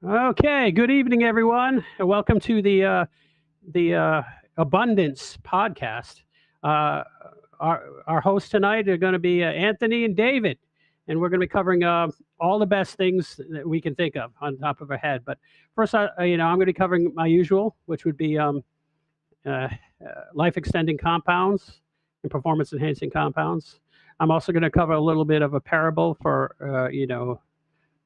Okay, good evening, everyone, and welcome to the Abundance podcast. Uh, our hosts tonight are going to be Anthony and David, and we're going to be covering all the best things that we can think of on top of our head. But first, I'm going to be covering my usual, which would be uh, uh, life extending compounds and performance enhancing compounds. I'm also going to cover a little bit of a parable for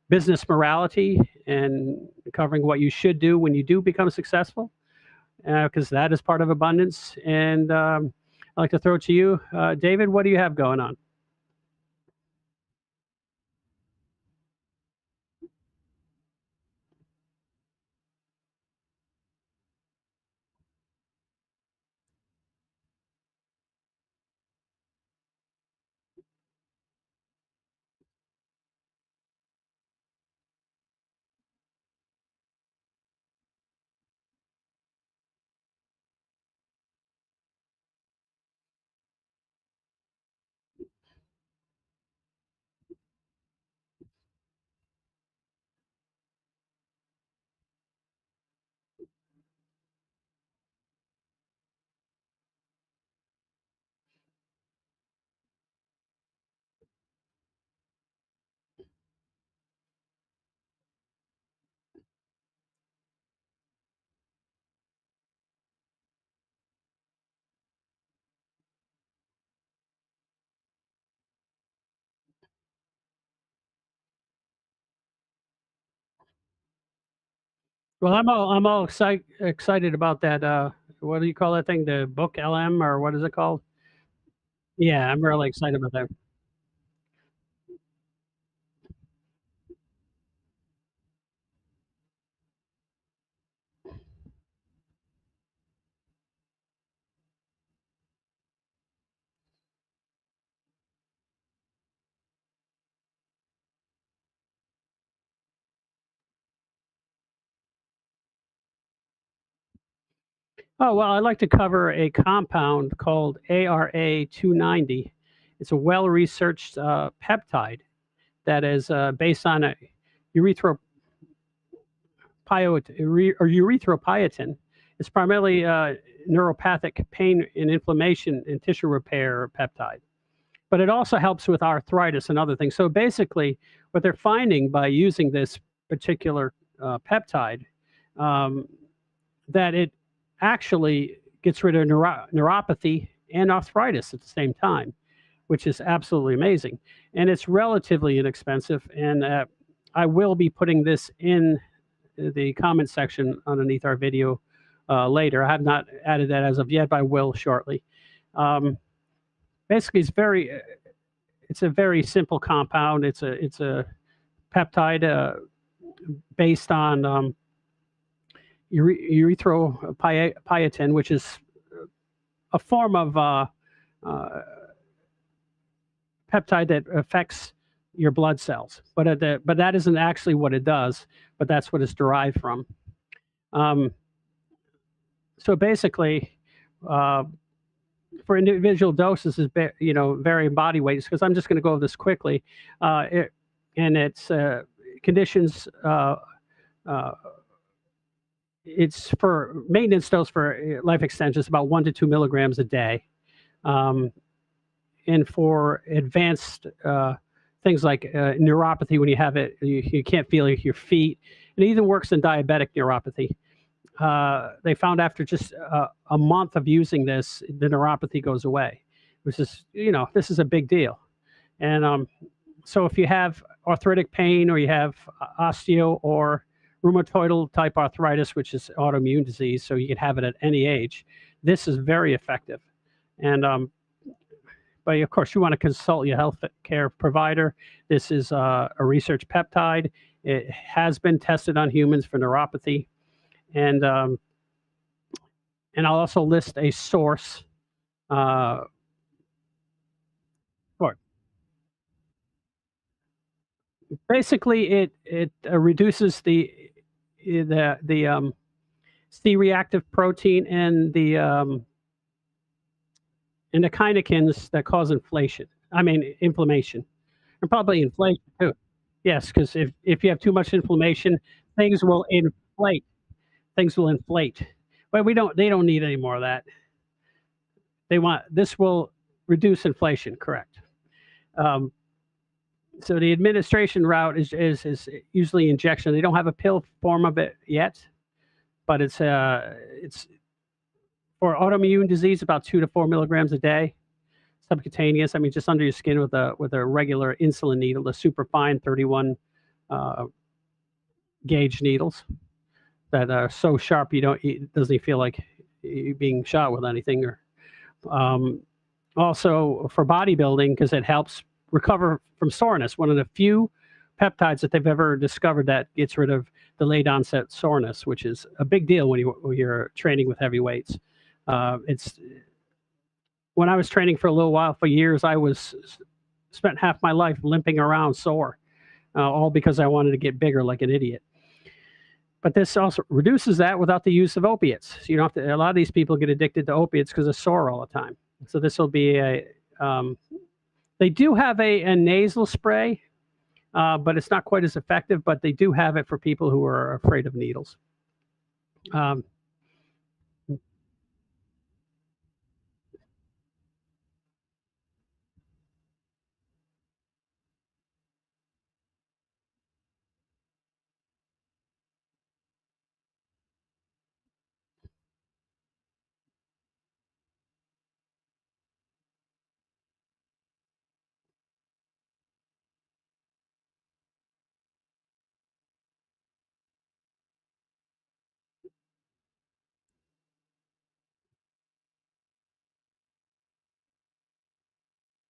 business morality and covering what you should do when you do become successful, because that is part of abundance. And I'd like to throw it to you, David. What do you have going on? Well, I'm all excited about that. What do you call that thing? The book LM, or what is it called? Yeah, I'm really excited about that. Oh, well, I'd like to cover a compound called ARA 290. It's a well researched peptide that is based on a urethro erythropoietin. It's primarily neuropathic pain and inflammation and tissue repair peptide, but it also helps with arthritis and other things. So basically, what they're finding by using this particular peptide, um, that it actually gets rid of neuropathy and arthritis at the same time, which is absolutely amazing. And it's relatively inexpensive. And I will be putting this in the comment section underneath our video later. I have not added that as of yet, but I will shortly. Um, Basically, it's a very simple compound. It's a peptide based on erythropoietin, which is a form of uh, peptide that affects your blood cells, but that isn't actually what it does. But that's what it's derived from. Um, so basically, uh, for individual doses is varying body weights, because I'm just going to go over this quickly. And it's conditions. Uh, it's for maintenance dose for life extension. It's about 1 to 2 milligrams a day. Um, and for advanced things like neuropathy, when you have it, you can't feel your feet. It even works in diabetic neuropathy. They found after just a month of using this, the neuropathy goes away, which is, this is a big deal. And so if you have arthritic pain, or you have osteo or rheumatoidal type arthritis, which is autoimmune disease, so you can have it at any age, this is very effective. And but of course, you want to consult your health care provider. This is a research peptide. It has been tested on humans for neuropathy. And I'll also list a source. Uh, for Basically, it reduces the C-reactive protein and the kinokines that cause inflation. I mean inflammation, and probably inflation too. Yes, because if you have too much inflammation, things will inflate. Things will inflate. But we don't they don't need any more of that. They want this will reduce inflation, correct. Um, so the administration route is usually injection. They don't have a pill form of it yet, but it's for autoimmune disease about 2 to 4 milligrams a day, subcutaneous. I mean, just under your skin with a regular insulin needle, the super fine 31 uh, gauge needles that are so sharp it doesn't feel like you're being shot with anything. Or um, also for bodybuilding because it helps recover from soreness. One of the few peptides that they've ever discovered that gets rid of delayed onset soreness, which is a big deal when you're training with heavy weights. It's when I was training for a little while for years, I was spent half my life limping around sore, all because I wanted to get bigger like an idiot. But this also reduces that without the use of opiates. So you don't have to. A lot of these people get addicted to opiates because they're sore all the time. So this will be a. They do have a nasal spray, but it's not quite as effective. But they do have it for people who are afraid of needles. Um,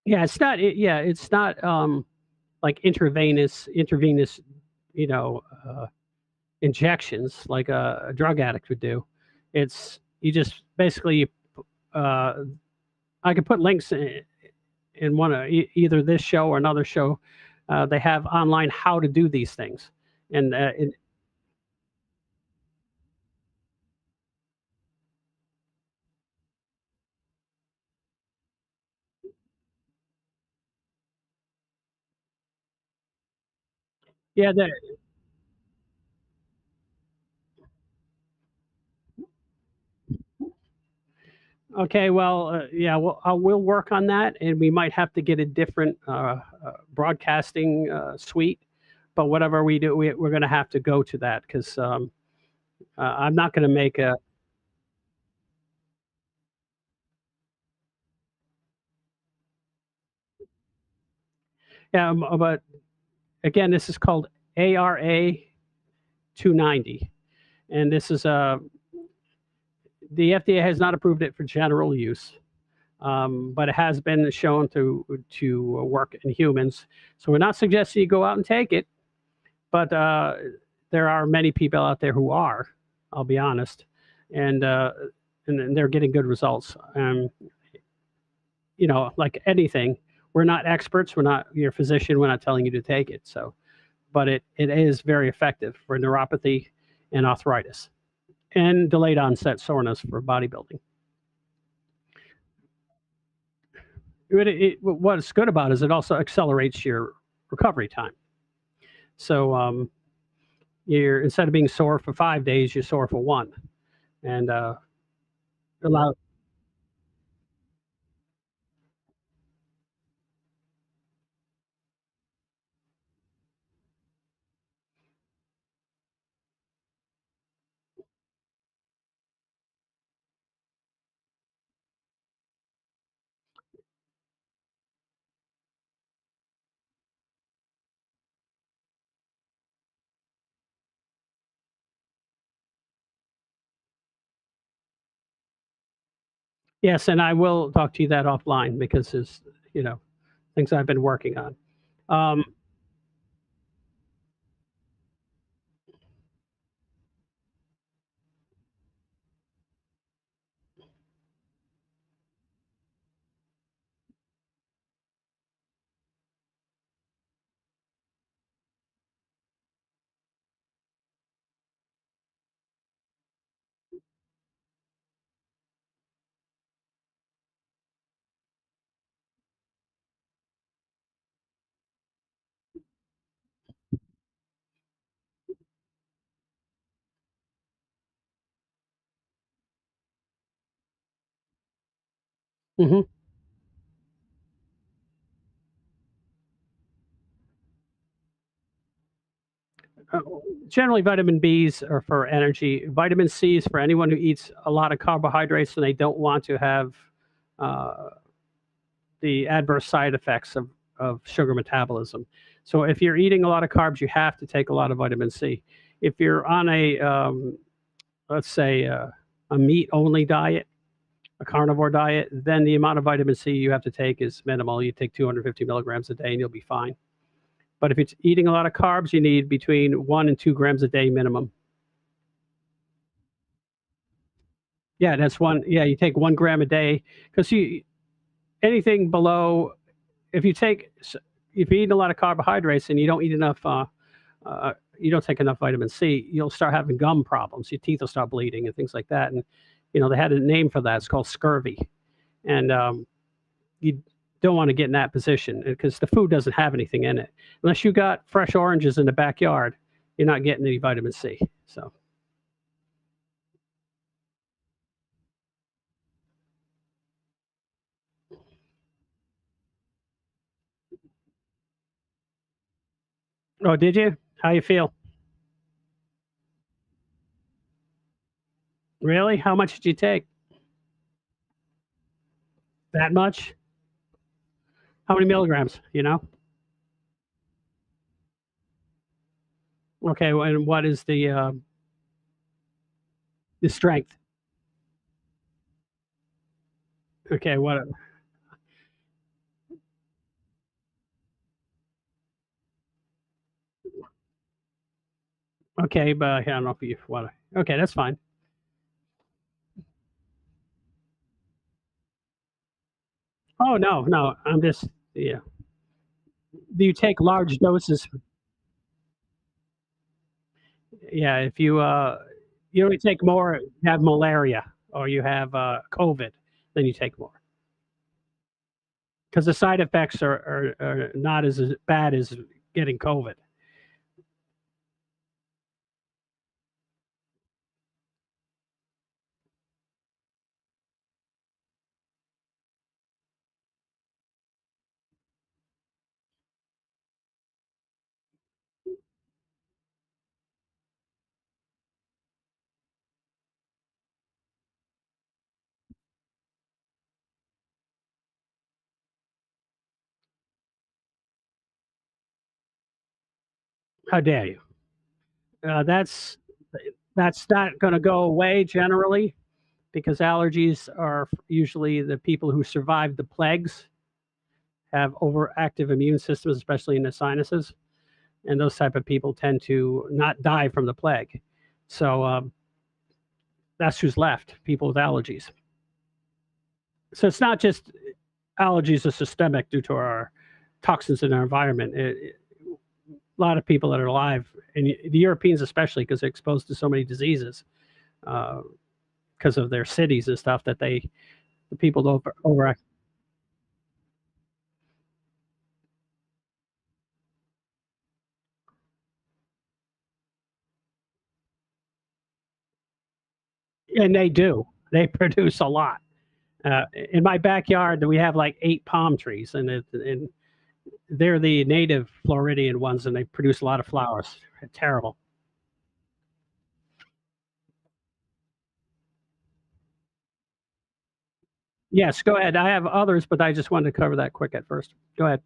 yeah, it's not. Yeah, it's not like intravenous, you know, injections like a drug addict would do. It's you just basically. Uh, I could put links in either this show or another show. They have online how to do these things, and yeah. Okay. Well, yeah. Well, we'll work on that, and we might have to get a different broadcasting suite. But whatever we do, we're going to have to go to that because I'm not going to make a. Yeah, but again, this is called ARA 290, and this is the FDA has not approved it for general use, but it has been shown to work in humans. So we're not suggesting you go out and take it, but there are many people out there who are. I'll be honest, and uh, and they're getting good results. Like anything, we're not experts. We're not your physician. We're not telling you to take it. So, but it is very effective for neuropathy and arthritis and delayed onset soreness for bodybuilding. What's good about it is it also accelerates your recovery time. So you're instead of being sore for 5 days, you're sore for one, and allow. Yes, and I will talk to you that offline because there's things I've been working on. Um, Mhm. Uh, Generally, vitamin Bs are for energy. Vitamin C is for anyone who eats a lot of carbohydrates and they don't want to have uh, the adverse side effects of sugar metabolism. So, if you're eating a lot of carbs, you have to take a lot of vitamin C. If you're on a, let's say, a meat only diet, a carnivore diet, then the amount of vitamin C you have to take is minimal. You take 250 milligrams a day and you'll be fine. But if it's eating a lot of carbs, you need between 1 and 2 grams a day minimum. Yeah, that's one. Yeah, you take 1 gram a day because you anything below if you take if you eat a lot of carbohydrates and you don't eat enough, you don't take enough vitamin C, you'll start having gum problems. Your teeth will start bleeding and things like that. And they had a name for that. It's called scurvy. And you don't want to get in that position because the food doesn't have anything in it. Unless you got fresh oranges in the backyard, you're not getting any vitamin C. So, oh, did you? How you feel? Really? How much did you take? That much? How many milligrams? Okay, and what is the strength? Okay, what? Okay, but I don't know if you want to. Okay, that's fine. Oh no, no, I'm just yeah. Do you take large doses? Yeah, if you only take more, you have malaria or you have COVID, then you take more because the side effects are not as bad as getting COVID. How dare you? That's not going to go away generally because allergies are usually the people who survived the plagues have overactive immune systems, especially in the sinuses, and those type of people tend to not die from the plague. So that's who's left, people with allergies. So it's not just allergies are systemic due to our toxins in our environment. A lot of people that are alive, and the Europeans especially, because they're exposed to so many diseases uh, because of their cities and stuff, that the people don't overact. And they do. They produce a lot. In my backyard, we have like 8 palm trees, and they're the native Floridian ones, and they produce a lot of flowers. Terrible. Yes, go ahead. I have others, but I just wanted to cover that quick at first. Go ahead.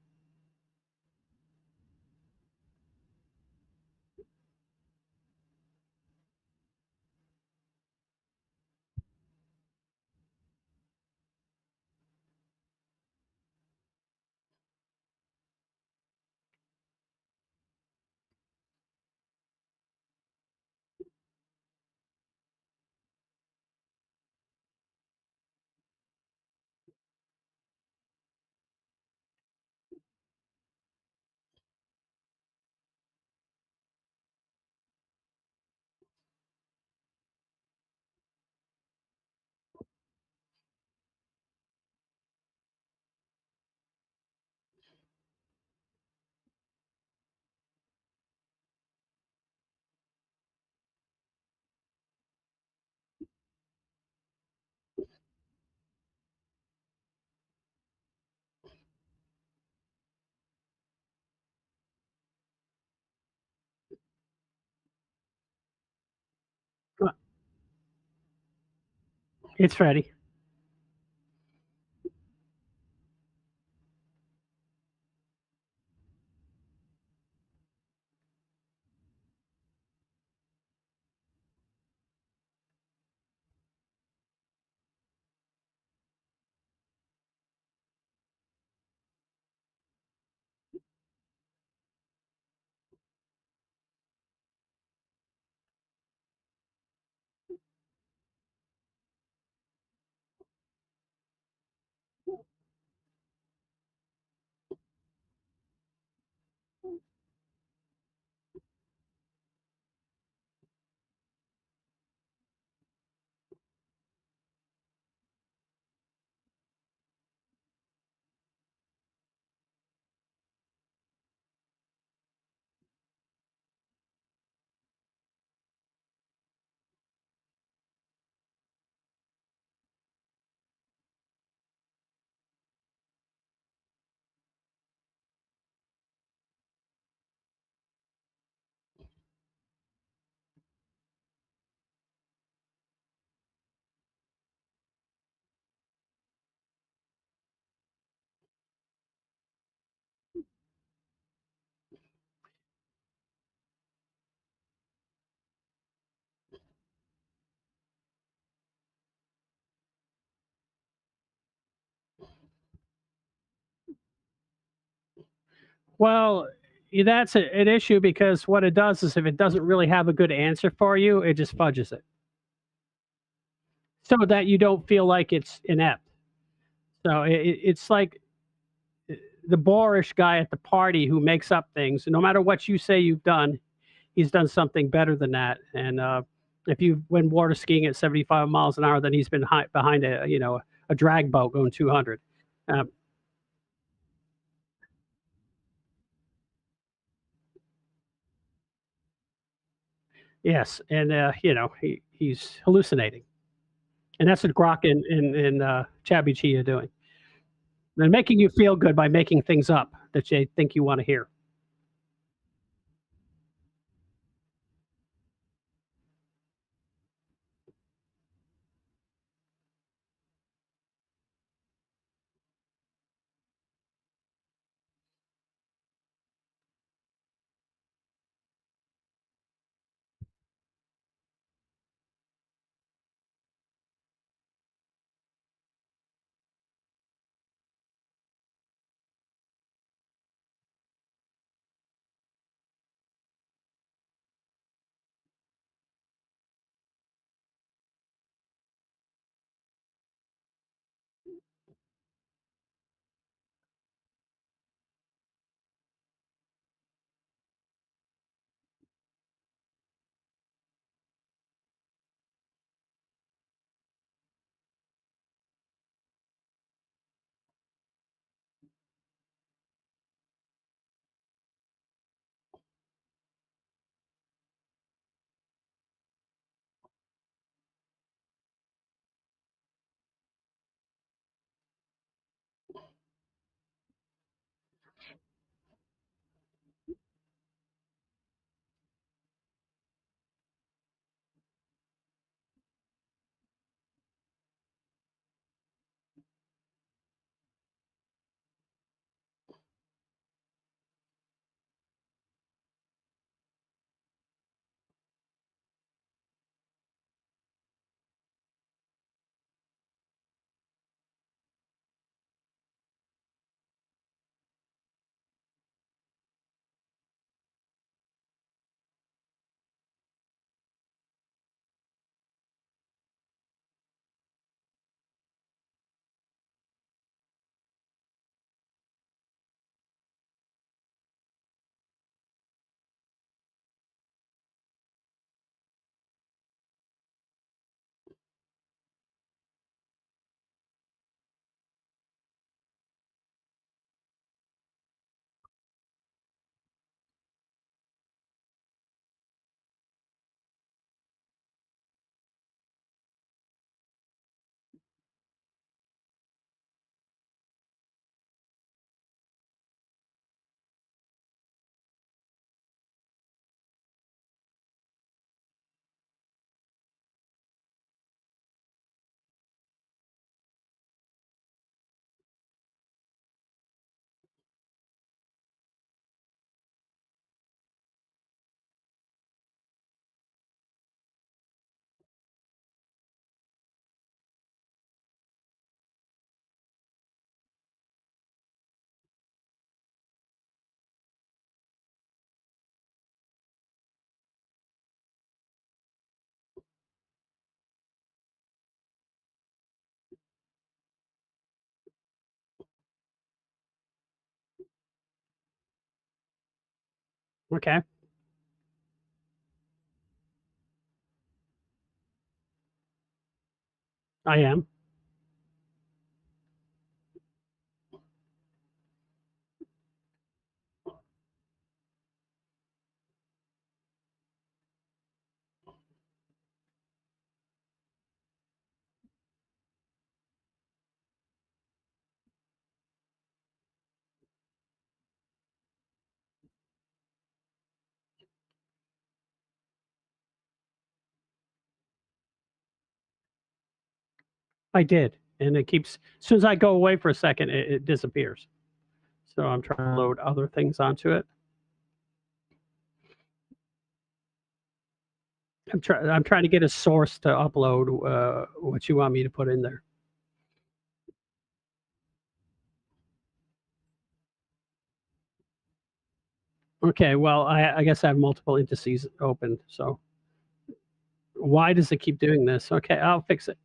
It's ready. Well, that's an issue because what it does is if it doesn't really have a good answer for you, it just fudges it so that you don't feel like it's inept. So it's like the boorish guy at the party who makes up things. No matter what you say you've done, he's done something better than that. And if you went water skiing at 75 miles an hour, then he's been behind a drag boat going 200. Um, yes, and he's hallucinating, and that's what Grok and ChatGPT are doing. They're making you feel good by making things up that they think you want to hear. Okay, I am. I did, and it keeps as soon as I go away for a second, it disappears. So I'm trying to load other things onto it. I'm trying to get a source to upload, what you want me to put in there. Okay, well, I guess I have multiple indices open, so why does it keep doing this? Okay, I'll fix it.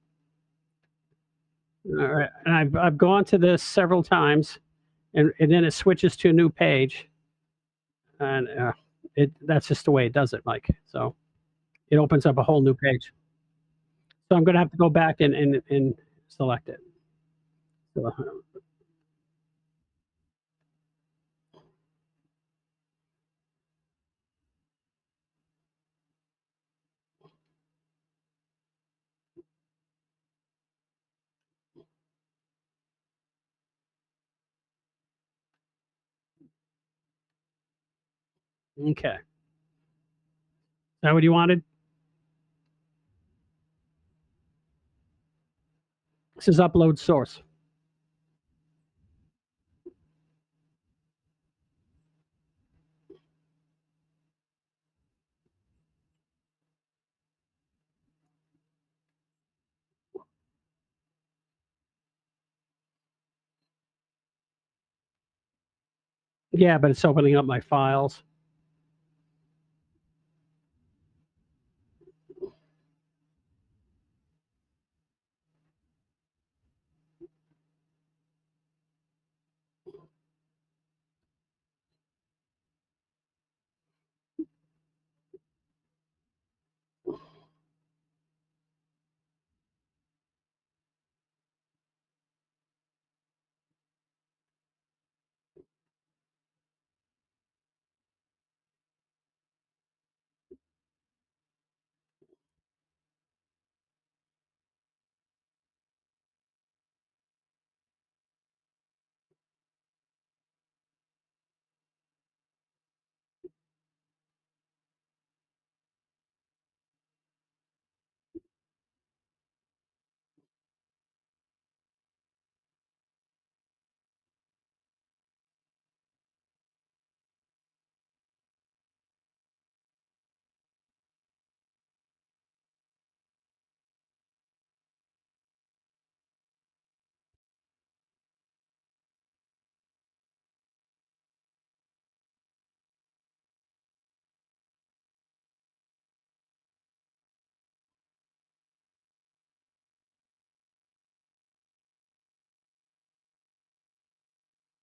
Alright, and I've gone to this several times, and then it switches to a new page, and, it that's just the way it does it, Mike, so it opens up a whole new page. So I'm gonna have to go back and select it. So, okay. Is that what you wanted? This is upload source. Yeah, but it's opening up my files.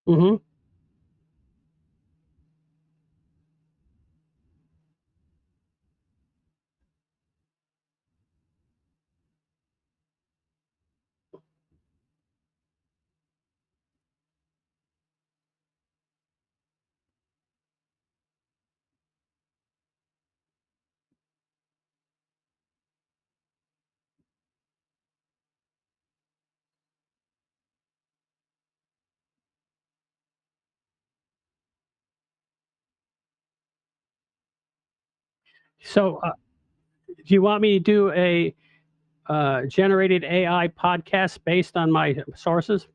Mhm. So, do you want me to do a, generated AI podcast based on my sources?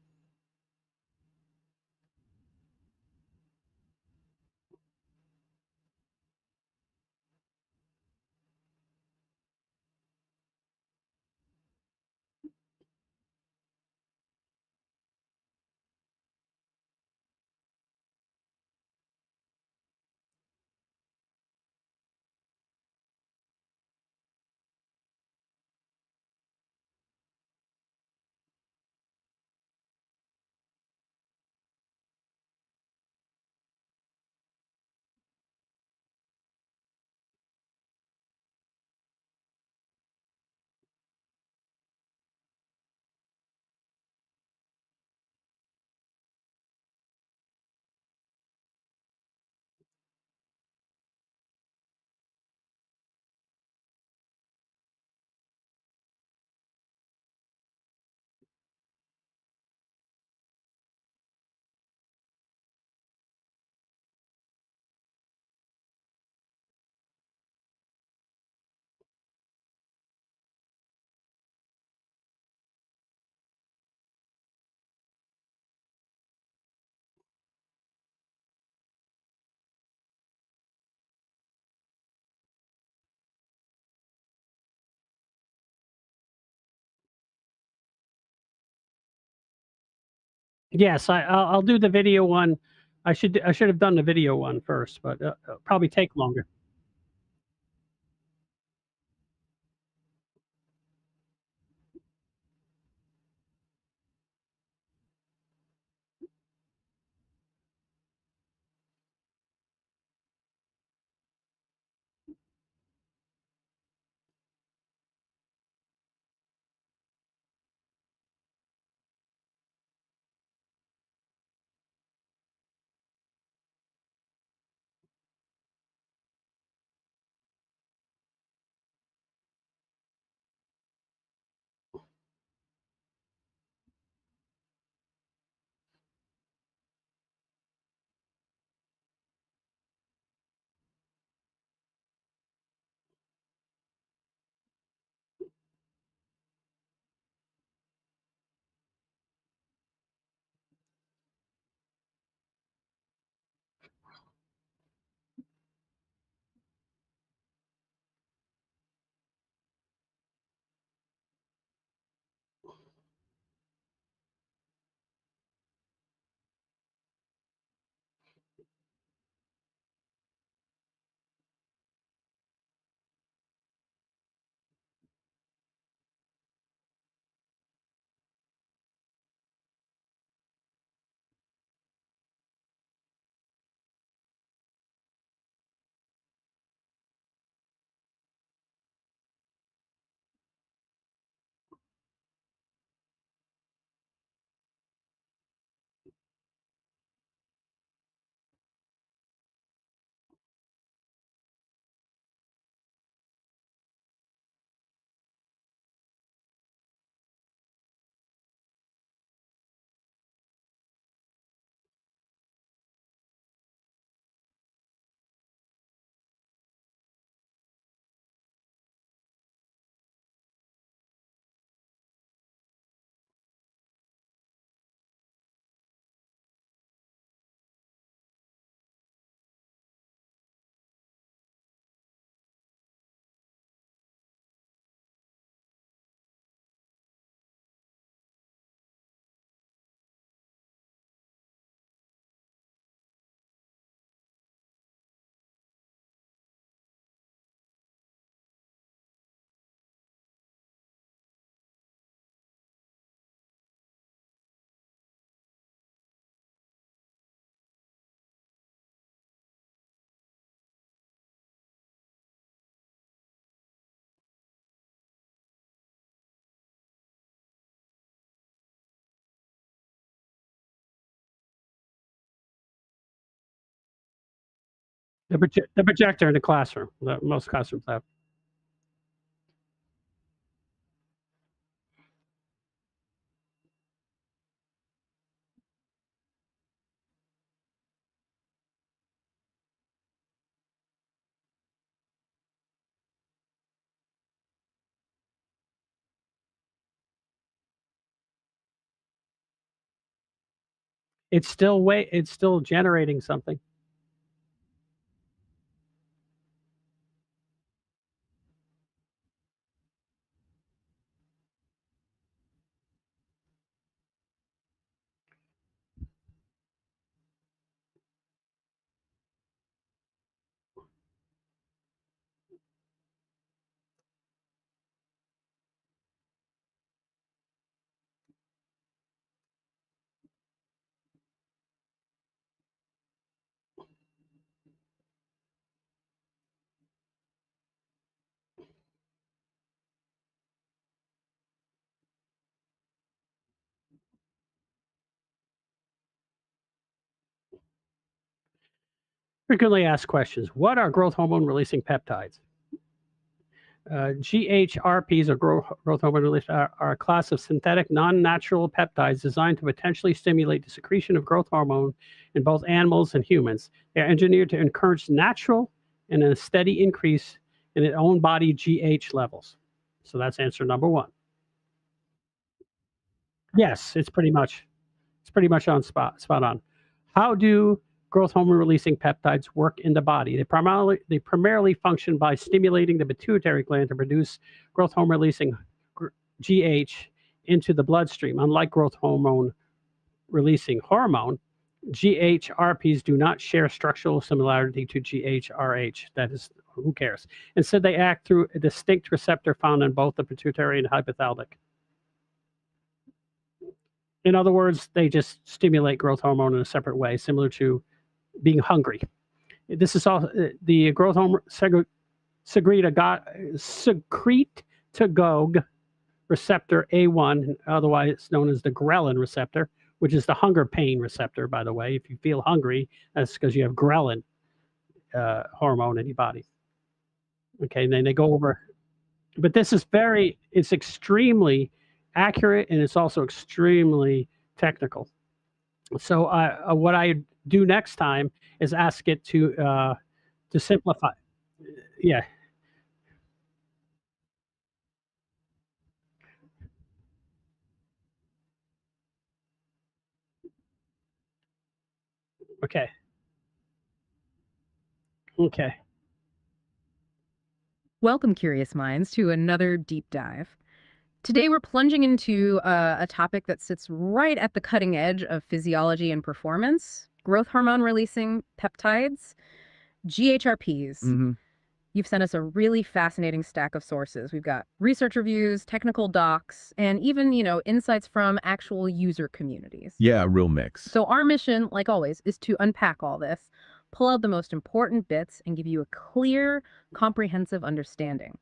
Yes, I'll do the video one. I should have done the video one first, but probably take longer. The projector in the classroom, that most classrooms have. It's still generating something. Frequently asked questions. What are growth hormone releasing peptides? GHRPs, or growth hormone release, are a class of synthetic, non-natural peptides designed to potentially stimulate the secretion of growth hormone in both animals and humans. They're engineered to encourage natural and a steady increase in its own body GH levels. So that's answer number one. Yes, it's pretty much on spot on. How do growth hormone releasing peptides work in the body? They primarily function by stimulating the pituitary gland to produce growth hormone releasing GH into the bloodstream. Unlike growth hormone releasing hormone, GHRPs do not share structural similarity to GHRH. That is, who cares? Instead, they act through a distinct receptor found in both the pituitary and hypothalamic. In other words, they just stimulate growth hormone in a separate way, similar to being hungry. This is all the growth hormone secretagogue receptor A1, otherwise known as the ghrelin receptor, which is the hunger pain receptor, by the way. If you feel hungry, that's because you have ghrelin hormone in your body. Okay, and then they go over, but this is it's extremely accurate, and it's also extremely technical. So what I do next time is ask it to simplify. Yeah. Okay. Okay. Welcome, curious minds, to another deep dive. Today, we're plunging into a topic that sits right at the cutting edge of physiology and performance: growth hormone releasing peptides, GHRPs. Mm-hmm. You've sent us a really fascinating stack of sources. We've got research reviews, technical docs, and even, insights from actual user communities. Yeah, a real mix. So our mission, like always, is to unpack all this, pull out the most important bits, and give you a clear, comprehensive understanding.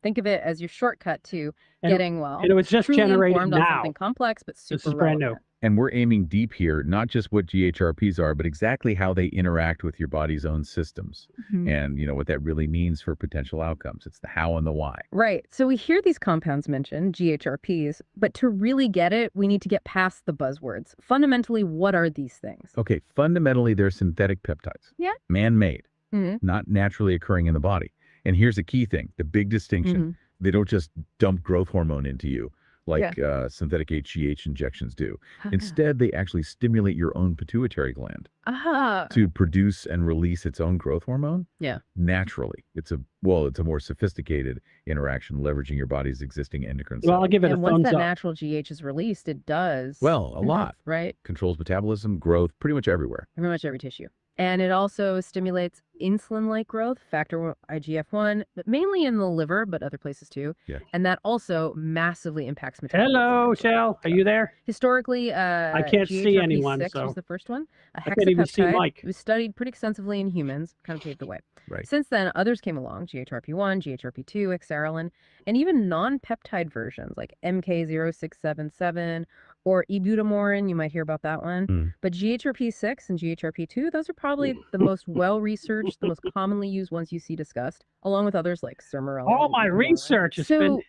Think of it as your shortcut to getting, and it was just truly generated informed on now. something complex but super This is brand new. relevant. And we're aiming deep here, not just what GHRPs are, but exactly how they interact with your body's own systems. Mhm. And what that really means for potential outcomes. It's the how and the why. Right. So we hear these compounds mentioned, GHRPs, but to really get it, we need to get past the buzzwords. Fundamentally, what are these things? Okay, fundamentally, they're synthetic peptides. Yeah. Man-made, Mhm. not naturally occurring in the body. And here's the key thing, the big distinction. Mhm. They don't just dump growth hormone into you like synthetic HGH injections do. Instead, they actually stimulate your own pituitary gland to produce and release its own growth hormone. Yeah. Naturally. It's a more sophisticated interaction, leveraging your body's existing endocrine cells. Well, I'll give it a And once thumbs that up. natural GH is released, it does. Well, a lot. Right? Controls metabolism, growth, pretty much everywhere. Pretty much every tissue. And it also stimulates insulin-like growth, factor IGF-1, but mainly in the liver, but other places too. Yeah. And that also massively impacts metabolism. Hello, Shell. Are you there? Historically, I can't see GHRP6 anyone, so was the first one. A I can't even see hexapeptide. Mike. It was studied pretty extensively in humans, kind of paved the way. Right. Since then, others came along: GHRP1, GHRP2, Exarelin, and even non-peptide versions like MK0677 or ibutamorin. You might hear about that one. Mm. But GHRP6 and GHRP2, those are probably the most well-researched, the most commonly used ones you see discussed, along with others like sermorelin. All my research has been...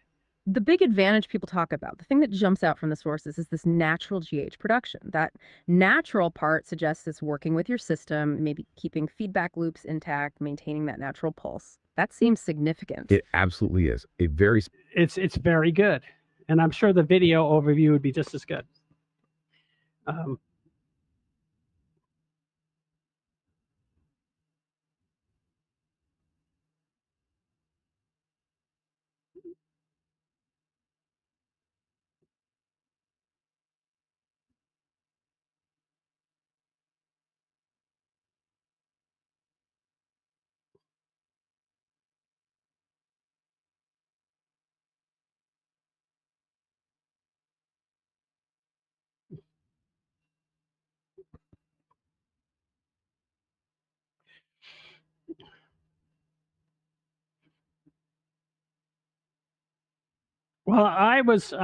The big advantage people talk about, the thing that jumps out from the sources, is this natural GH production. That natural part suggests it's working with your system, maybe keeping feedback loops intact, maintaining that natural pulse. That seems significant. It absolutely is. It's very good. And I'm sure the video overview would be just as good. Well, I was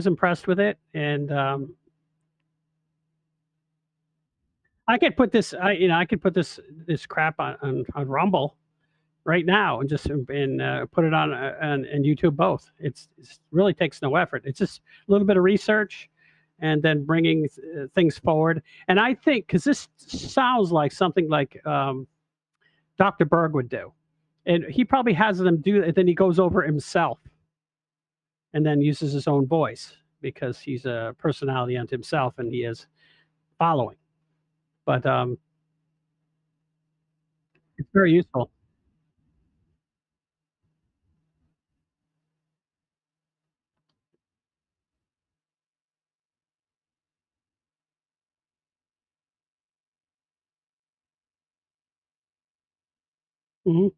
impressed with it, and I could put this crap on Rumble right now and just put it on YouTube both. It really takes no effort. It's just a little bit of research and then bringing things forward. And I think, because this sounds like something like Dr. Berg would do, and he probably has them do it, then he goes over himself and then uses his own voice because he's a personality unto himself and he is following. But it's very useful. Mhm.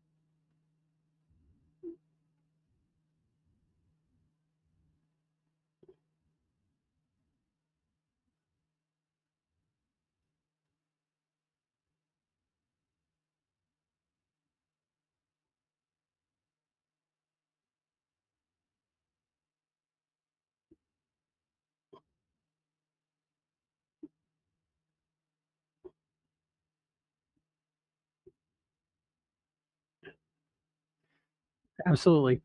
Absolutely.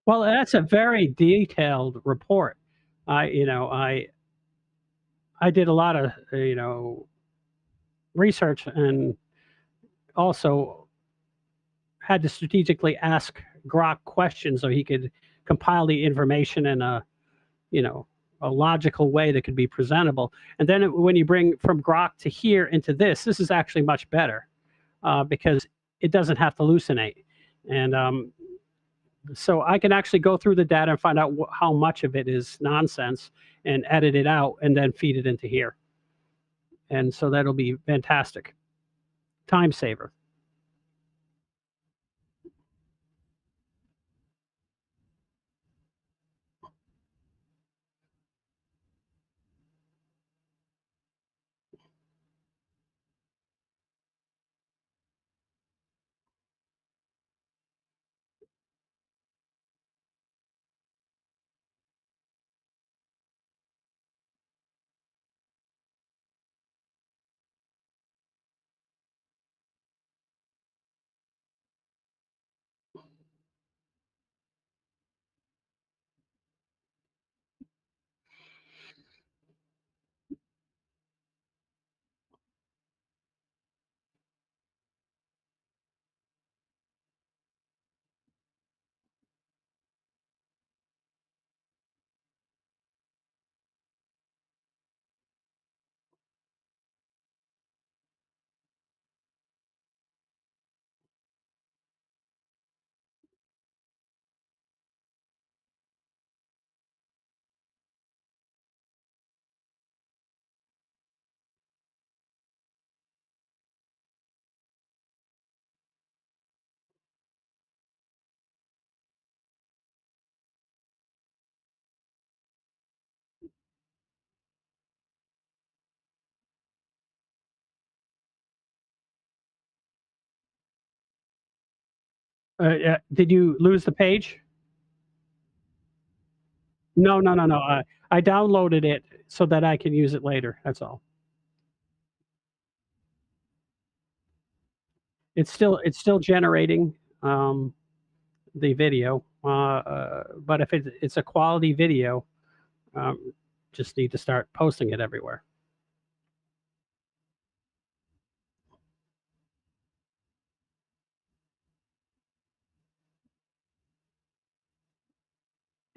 Well, that's a very detailed report. I did a lot of, research and also had to strategically ask Grok questions so he could compile the information in you know, a logical way that could be presentable. And then when you bring from Grok to here into this is actually much better because it doesn't have to hallucinate. And so I can actually go through the data and find out how much of it is nonsense and edit it out and then feed it into here. And so that'll be fantastic. Time saver. Did you lose the page? No, no, no, no. I downloaded it so that I can use it later. That's all. It's still generating the video, but if it's a quality video, um, just need to start posting it everywhere.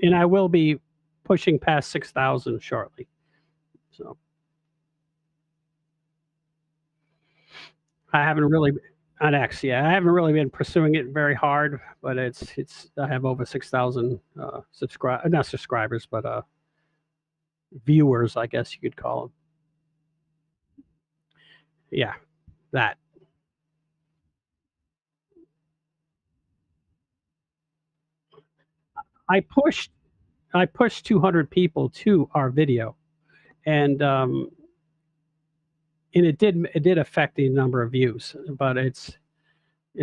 And I will be pushing past 6,000 shortly. So I haven't really on X, yeah, I haven't really been pursuing it very hard, but it's I have over 6,000 subscribe not subscribers, but viewers, I guess you could call them. Yeah, that. I pushed I pushed 200 people to our video, and it did affect the number of views, but it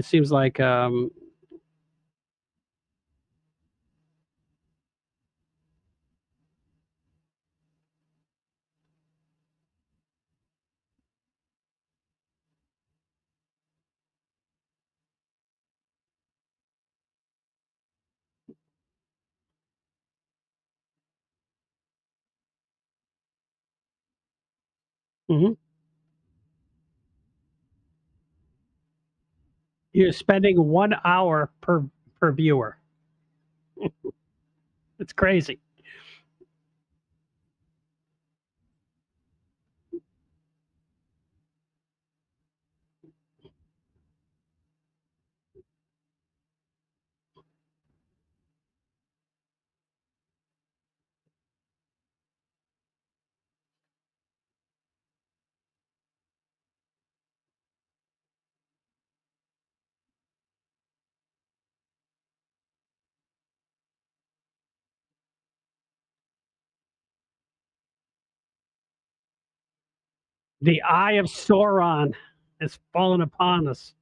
seems like Mhm. You're spending 1 hour per viewer. It's crazy. The eye of Sauron has fallen upon us.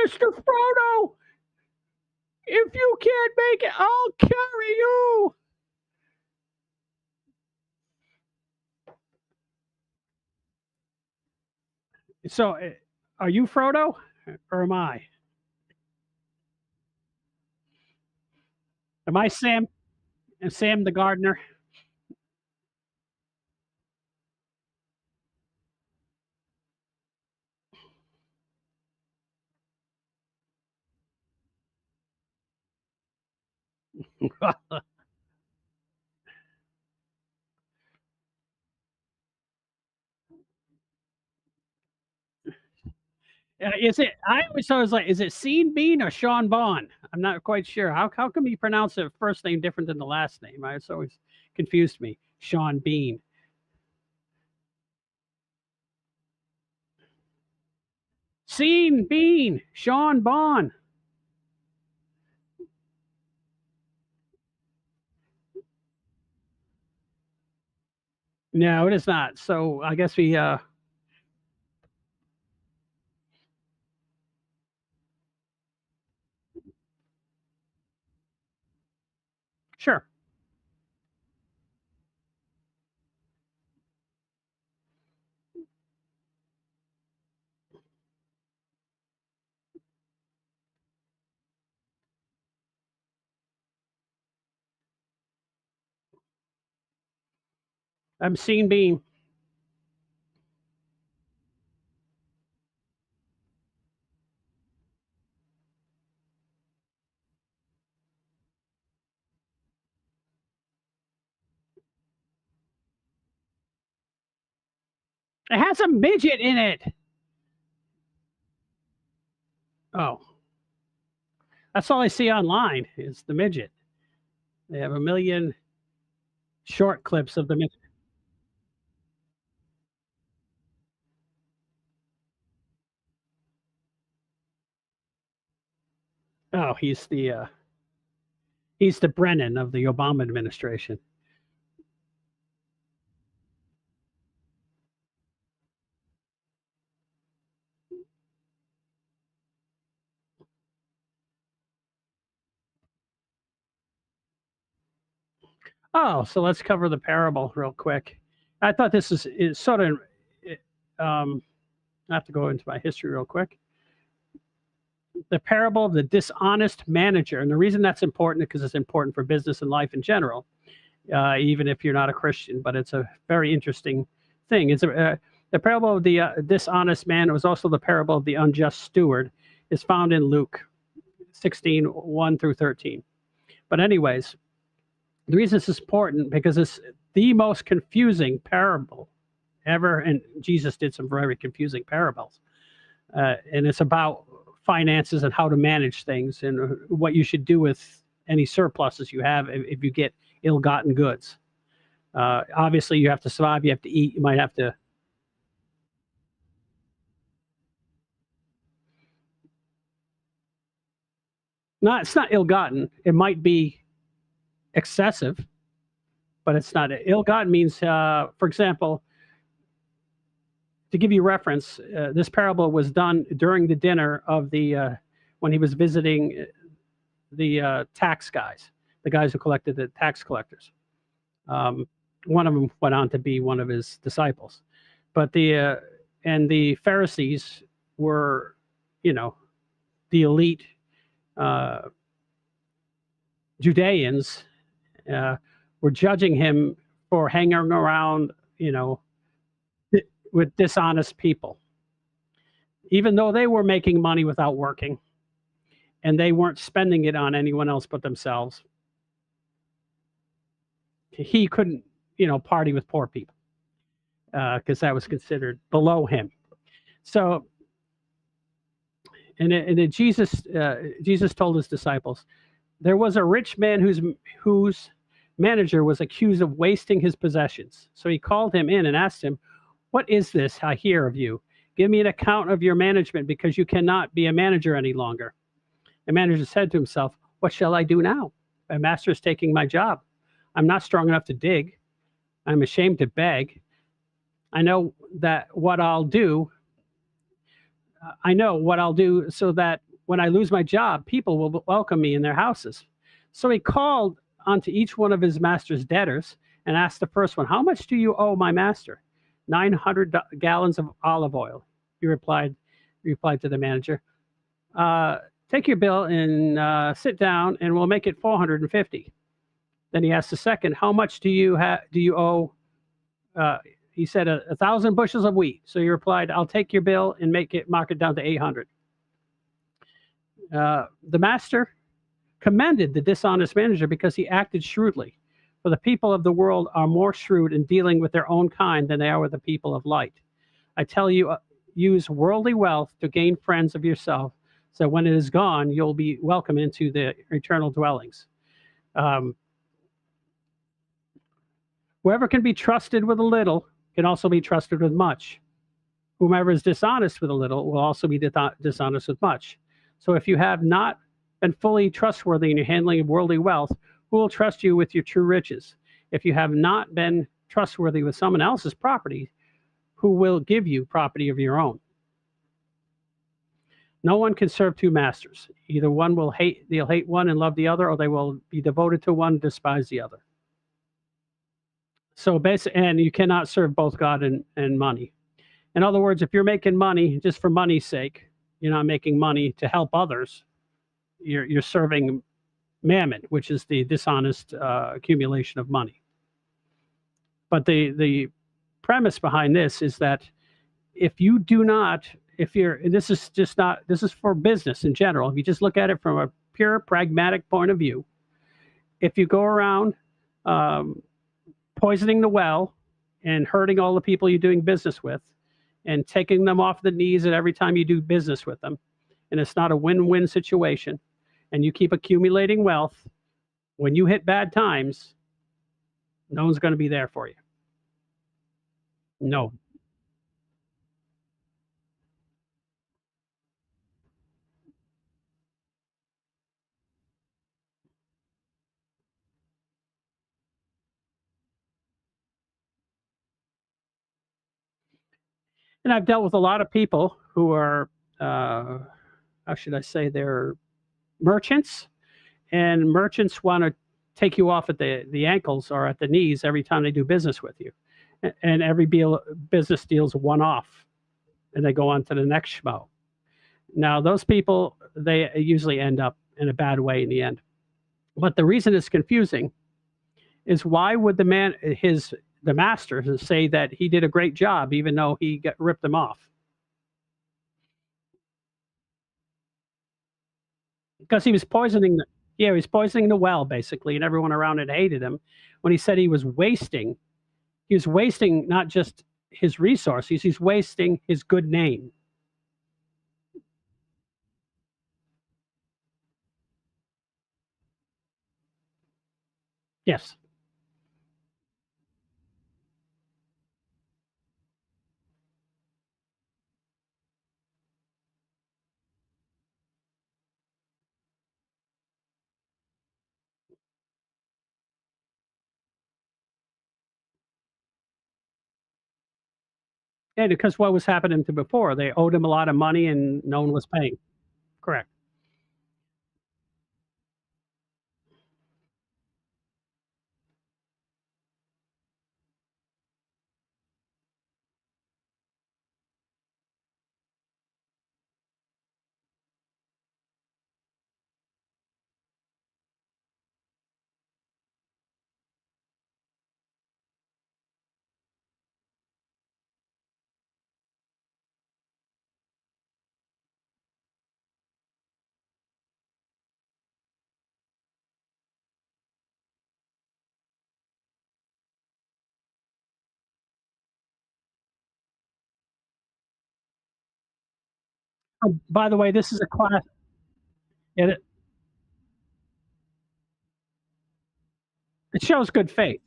Mr. Frodo, if you can't make it, I'll carry you. So, are you Frodo or am I? Am I Sam? Am Sam the gardener? Is it? I always thought it was like, is it Sean Bean or Sean Bon? I'm not quite sure. How come you pronounce the first name different than the last name? It's always confused me. Sean Bean. Sean Bean. Sean Bon. No, it is not. So I guess we sure. I'm Sean Bean. It has a midget in it. Oh, that's all I see online is the midget. They have a million short clips of the midget. Oh, he's the Brennan of the Obama administration. Oh, so let's cover the parable real quick. I thought this is sort of. I have to go into my history real quick. The parable of the dishonest manager, and the reason that's important is because it's important for business and life in general, even if you're not a Christian. But it's a very interesting thing. The parable of the dishonest man. It was also the parable of the unjust steward. Is found in Luke 16, 1 through 13. But anyways, the reason this is important because it's the most confusing parable ever, and Jesus did some very confusing parables. And it's about finances and how to manage things and what you should do with any surpluses you have if you get ill-gotten goods. Obviously, you have to survive. You have to eat. You might have to. Not. It's not ill-gotten. It might be excessive, but it's not ill-gotten. Means, for example, to give you reference, this parable was done during the dinner of the when he was visiting the tax guys, the guys who collected the tax collectors. One of them went on to be one of his disciples, but and the Pharisees were, you know, the elite Judeans were judging him for hanging around, with dishonest people, even though they were making money without working and they weren't spending it on anyone else but themselves. He couldn't, party with poor people because that was considered below him. So, and Jesus told his disciples, there was a rich man whose manager was accused of wasting his possessions. So he called him in and asked him, "What is this I hear of you? Give me an account of your management, because you cannot be a manager any longer." The manager said to himself, "What shall I do now? My master is taking my job. I'm not strong enough to dig. I'm ashamed to beg. I know what I'll do so that when I lose my job, people will welcome me in their houses." So he called onto each one of his master's debtors and asked the first one, "How much do you owe my master?" 900 gallons of olive oil. He replied to the manager. Take your bill and sit down, and we'll make it 450. Then he asked the second, "How much do you owe?" He said 1,000 bushels of wheat. So he replied, "I'll take your bill and mark it down to 800. The master commended the dishonest manager because he acted shrewdly. For the people of the world are more shrewd in dealing with their own kind than they are with the people of light. I tell you, use worldly wealth to gain friends of yourself, so when it is gone, you'll be welcome into the eternal dwellings. Whoever can be trusted with a little can also be trusted with much. Whomever is dishonest with a little will also be dishonest with much. So if you have not been fully trustworthy in your handling of worldly wealth, who will trust you with your true riches? If you have not been trustworthy with someone else's property, who will give you property of your own? No one can serve two masters. Either they'll hate one and love the other, or they will be devoted to one and despise the other. So basically, and you cannot serve both God and money. In other words, if you're making money just for money's sake, you're not making money to help others. You're serving mammon, which is the dishonest accumulation of money. But the premise behind this is that if you do not, this is for business in general. If you just look at it from a pure pragmatic point of view, if you go around poisoning the well and hurting all the people you're doing business with and taking them off the knees at every time you do business with them, and it's not a win-win situation, and you keep accumulating wealth, when you hit bad times, no one's going to be there for you. No. And I've dealt with a lot of people who are, how should I say, they're merchants, and merchants want to take you off at the ankles or at the knees every time they do business with you. And every business deal's one off, and they go on to the next schmo. Now, those people, they usually end up in a bad way in the end. But the reason it's confusing is, why would the master say that he did a great job even though he ripped them off? Because he was poisoning the well, basically, and everyone around it hated him. When he said he was wasting not just his resources, he's wasting his good name. Yes. And because what was happening to before, they owed him a lot of money and no one was paying. Correct. Oh, by the way, this is a class. It, it shows good faith.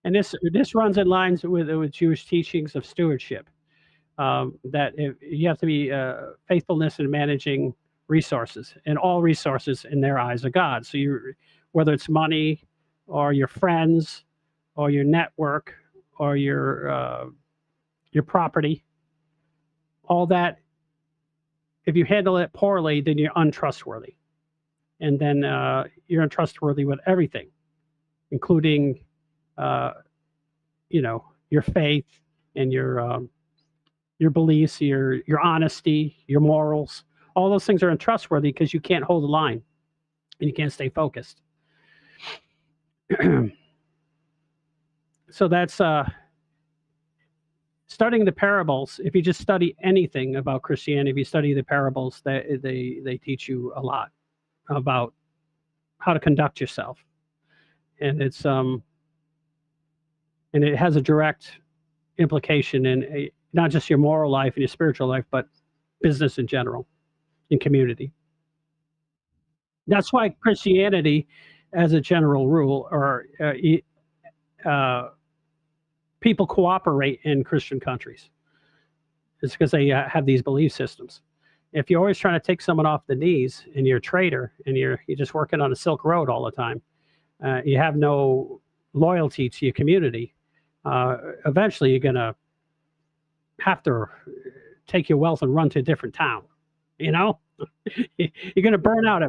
And this runs in lines with Jewish teachings of stewardship. That you have to be faithfulness in managing resources, and all resources in their eyes are God. So you, whether it's money, or your friends, or your network, or your property, all that. If you handle it poorly, then you're untrustworthy, and then you're untrustworthy with everything, including uh, your faith and your beliefs, your honesty, your morals. All those things are untrustworthy because you can't hold the line and you can't stay focused. So that's studying the parables. If you just study anything about Christianity, if you study the parables, they teach you a lot about how to conduct yourself, and it has a direct implication in not just your moral life and your spiritual life, but business in general, in community. That's why Christianity, as a general rule, or people cooperate in Christian countries. It's because they have these belief systems. If you're always trying to take someone off the knees and you're a trader and you're just working on a Silk Road all the time, you have no loyalty to your community. Eventually, you're going to have to take your wealth and run to a different town. You know, you're going to burn out.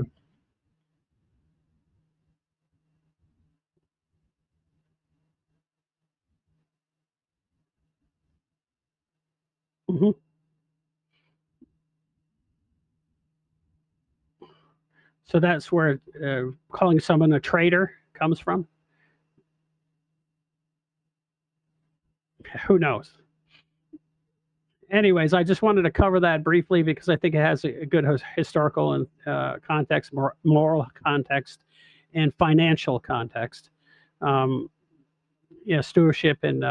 Mhm. So that's where calling someone a traitor comes from. Who knows? Anyways, I just wanted to cover that briefly because I think it has a good historical and context, moral context, and financial context. Um, yeah, stewardship and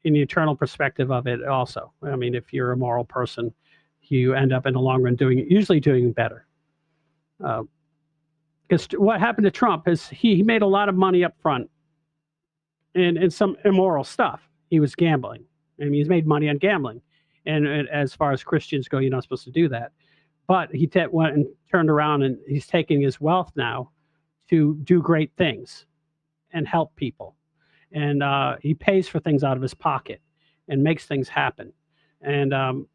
in the eternal perspective of it. Also, I mean, if you're a moral person, you end up in the long run usually doing better. Because what happened to Trump is he made a lot of money up front in some immoral stuff. He was gambling. I mean, he's made money on gambling. And as far as Christians go, you're not supposed to do that. But he went and turned around, and he's taking his wealth now to do great things and help people. And he pays for things out of his pocket and makes things happen. And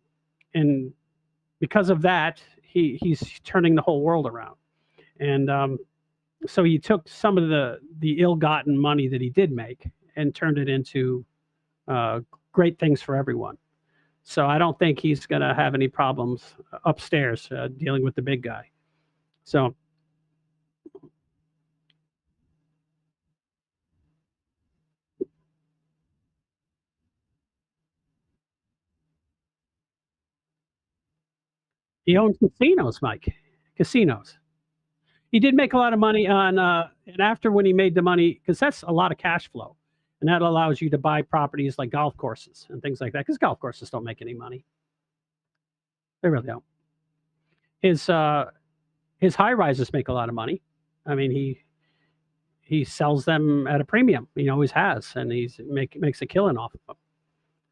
because of that, he's turning the whole world around. And so he took some of the ill-gotten money that he did make and turned it into great things for everyone. So I don't think he's going to have any problems upstairs dealing with the big guy. So he owned casinos, Mike. Casinos. He did make a lot of money on, and after when he made the money, because that's a lot of cash flow, and that allows you to buy properties like golf courses and things like that. Because golf courses don't make any money; they really don't. His his high rises make a lot of money. I mean, he sells them at a premium. He always has, and makes a killing off of them.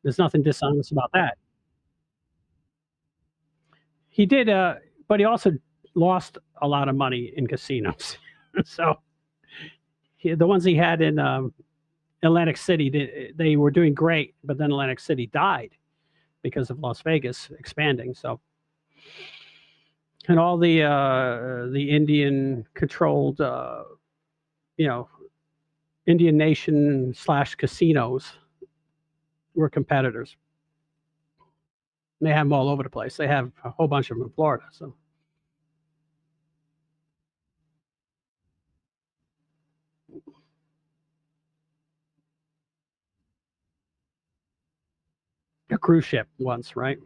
There's nothing dishonest about that. He did, but he also lost a lot of money in casinos. So the ones he had in Atlantic City, they were doing great, but then Atlantic City died because of Las Vegas expanding. So, and all the Indian controlled, you know, Indian nation / casinos were competitors. They have them all over the place. They have a whole bunch of them in Florida. So a cruise ship once, right?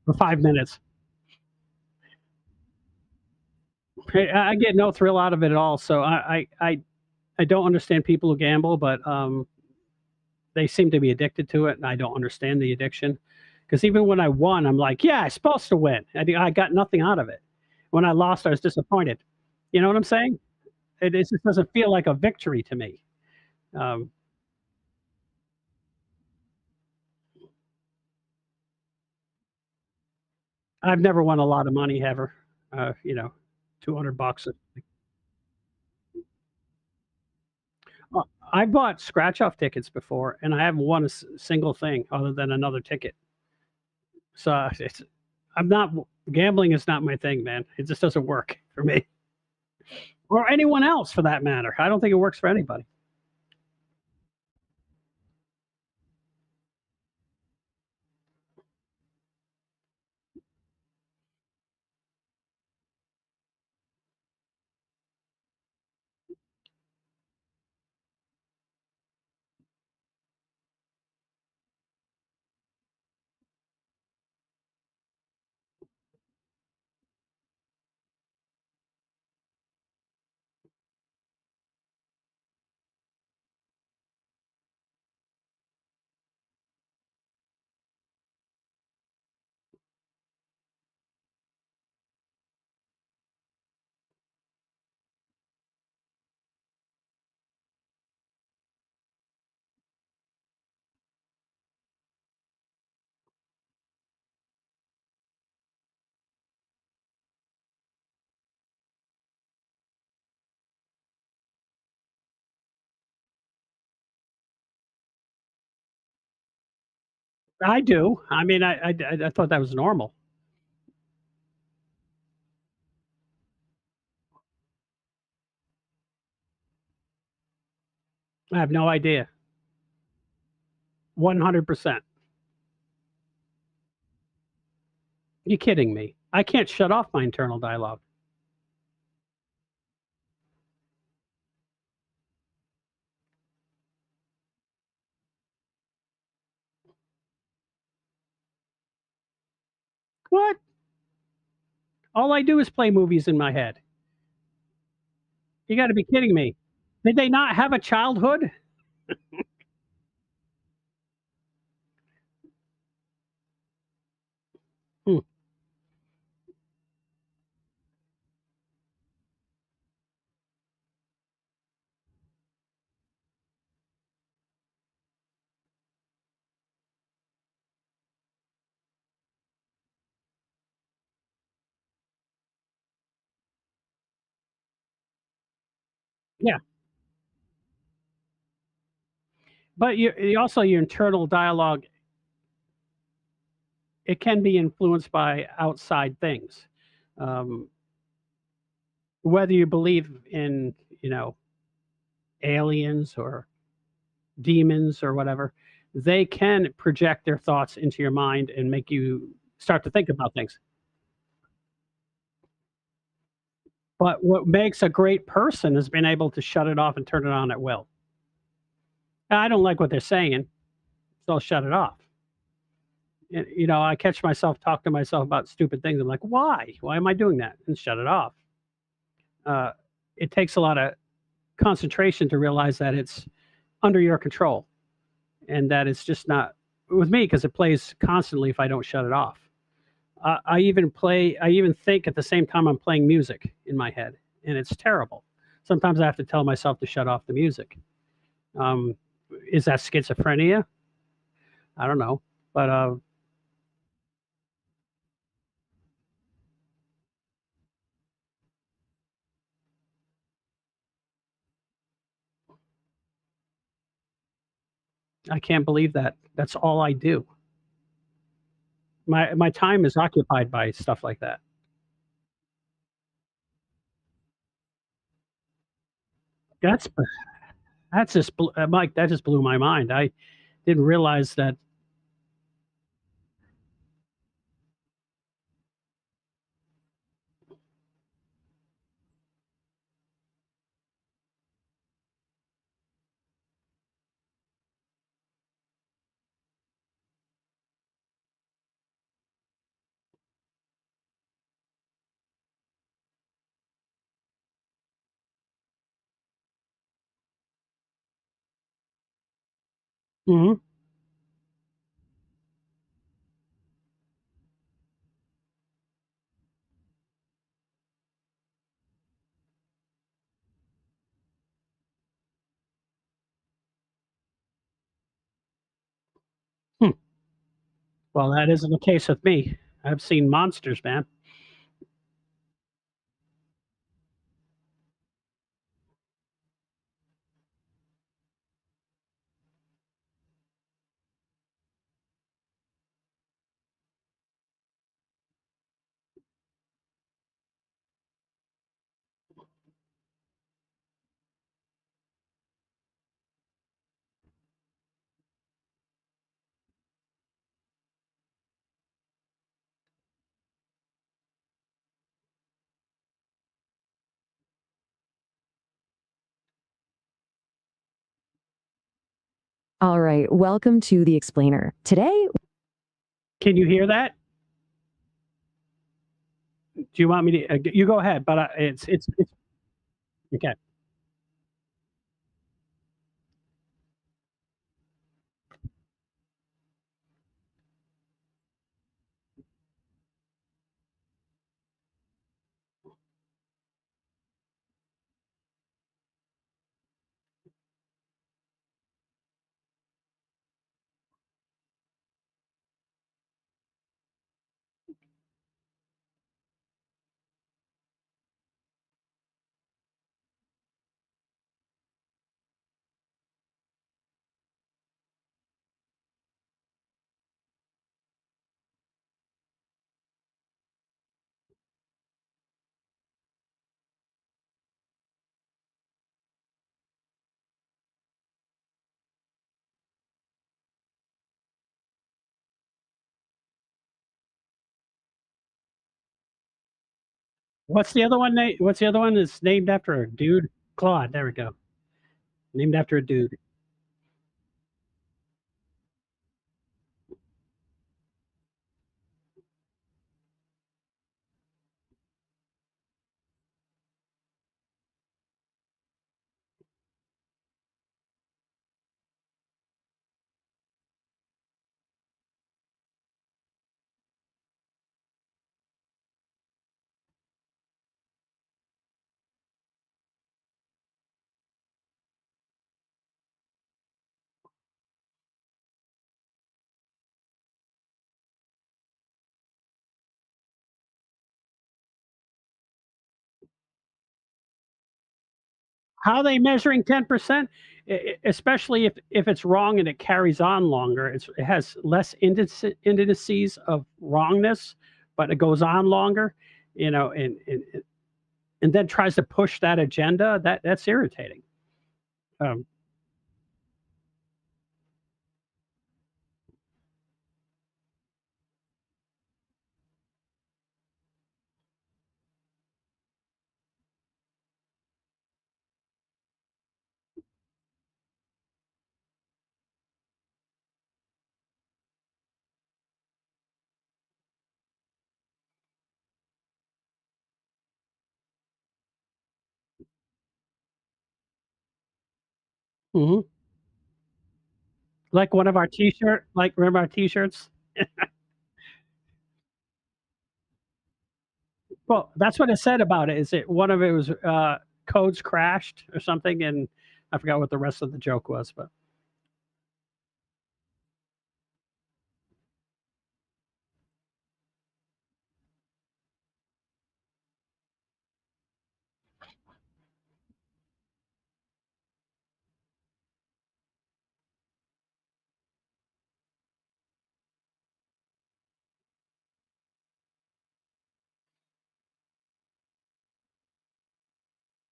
For 5 minutes. I get no thrill out of it at all, so I don't understand people who gamble, but, they seem to be addicted to it, and I don't understand the addiction. Because even when I won, I'm like, "Yeah, I'm supposed to win." I got nothing out of it. When I lost, I was disappointed. You know what I'm saying? It just doesn't feel like a victory to me. Um, I've never won a lot of money ever, you know, 200 bucks. I bought scratch-off tickets before, and I haven't won a single thing other than another ticket. So, it's I'm not gambling is not my thing, man. It just doesn't work for me, or anyone else for that matter. I don't think it works for anybody. I do. I mean, I thought that was normal. I have no idea. 100%. You kidding me? I can't shut off my internal dialogue. What? All I do is play movies in my head. You gotta be kidding me. Did they not have a childhood? Hmm, yeah, but you also your internal dialogue, it can be influenced by outside things. Um, Whether you believe in, you know, aliens or demons or whatever, they can project their thoughts into your mind and make you start to think about things. But what makes a great person is being able to shut it off and turn it on at will. I don't like what they're saying, so I'll shut it off. And, you know, I catch myself talk to myself about stupid things. I'm like, why? Why am I doing that? And shut it off. Uh, it takes a lot of concentration to realize that it's under your control and that it's just not with me because it plays constantly if I don't shut it off. I even think at the same time I'm playing music in my head, and it's terrible. Sometimes I have to tell myself to shut off the music. Um, is that schizophrenia? I don't know, but I can't believe that. That's all I do. My time is occupied by stuff like that. That's that's just Mike. That just blew my mind. I didn't realize that. Mhm. Hmm. Well, that isn't the case with me. I've seen monsters, man. All right, welcome to the explainer. Today, Can you hear that? Do you want me to you go ahead, but it's okay. What's the other one that's named after a dude? Claude, there we go. Named after a dude. How are they measuring 10%? Especially if it's wrong and it carries on longer, it has less indices of wrongness, but it goes on longer, you know, and then tries to push that agenda. That's irritating. Um, mhm. Like one of our T-shirt, like remember our T-shirts? Well, that's what it said about it. Is it one of it was codes crashed or something, and I forgot what the rest of the joke was, but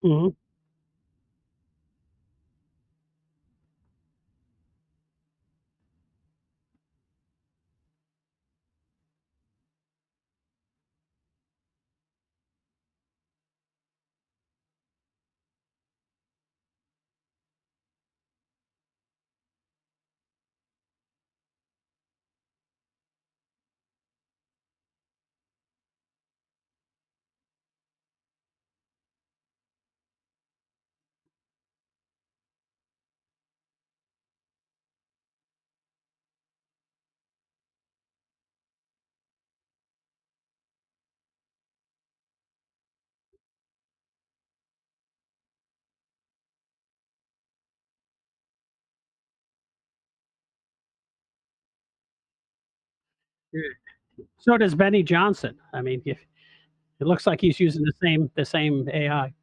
mhm. Yeah. So does Benny Johnson. I mean, it looks like he's using the same AI.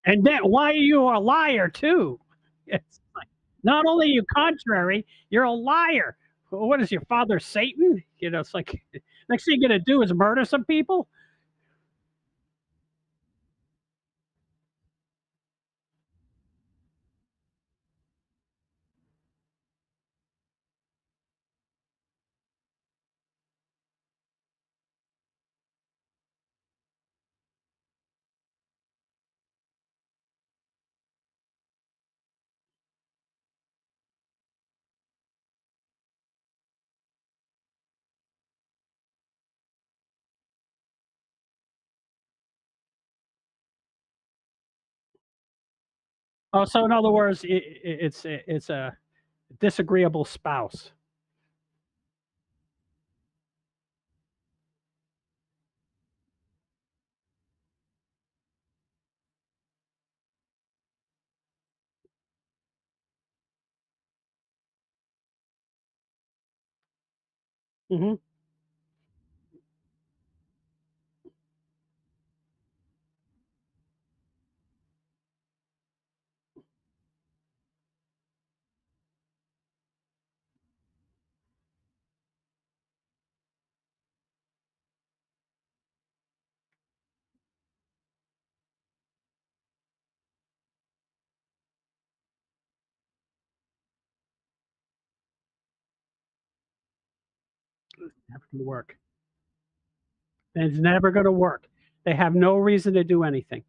And then why are you a liar too? It's like, not only are you contrary, you're a liar. What is your father Satan? You know, it's like next thing you're gonna do is murder some people. Oh, so in other words, it's a disagreeable spouse. Hmm. Never gonna work. It's never gonna work. They have no reason to do anything.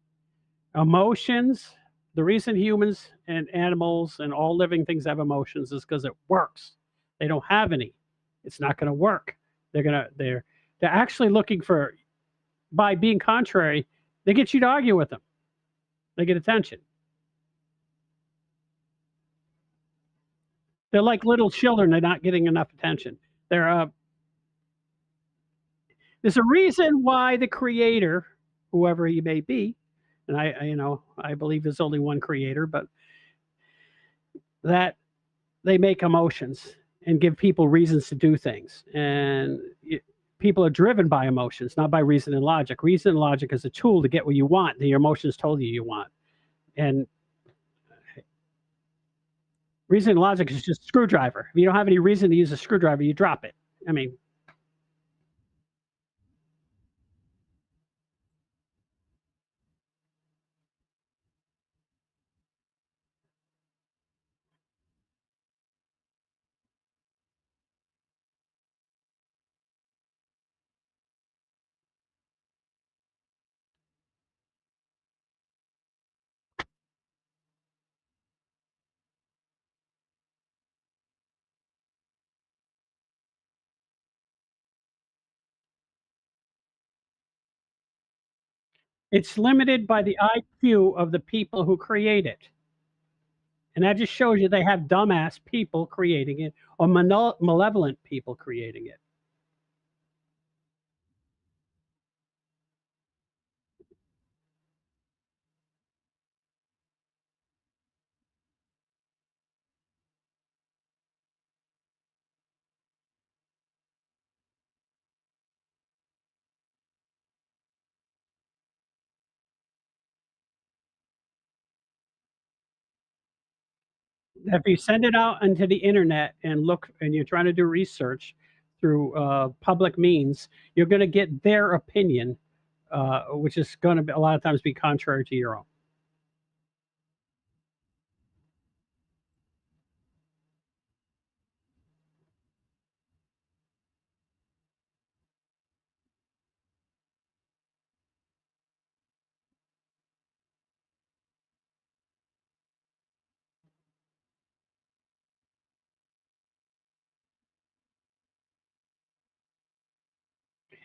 Emotions, the reason humans and animals and all living things have emotions is because it works. They don't have any. It's not gonna work. They're actually looking for by being contrary, they get you to argue with them. They get attention. They're like little children, they're not getting enough attention. They're there's a reason why the creator, whoever he may be, and I believe there's only one creator, but that they make emotions and give people reasons to do things. And people are driven by emotions, not by reason and logic. Reason and logic is a tool to get what you want that your emotions told you want. And reason and logic is just a screwdriver. If you don't have any reason to use a screwdriver, you drop it. I mean, it's limited by the IQ of the people who create it. And that just shows you they have dumbass people creating it or malevolent people creating it. If you send it out into the internet and look, and you're trying to do research through public means, you're going to get their opinion, which is going to be a lot of times be contrary to your own.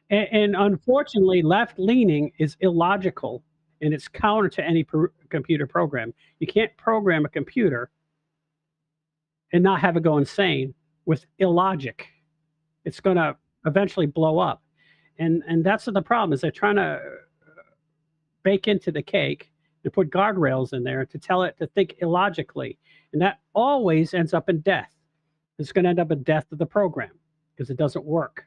And unfortunately, left leaning is illogical, and it's counter to any computer program. You can't program a computer and not have it go insane with illogic. It's going to eventually blow up. And that's the problem, is they're trying to bake into the cake and put guardrails in there to tell it to think illogically. And that always ends up in death. It's going to end up in death of the program because it doesn't work.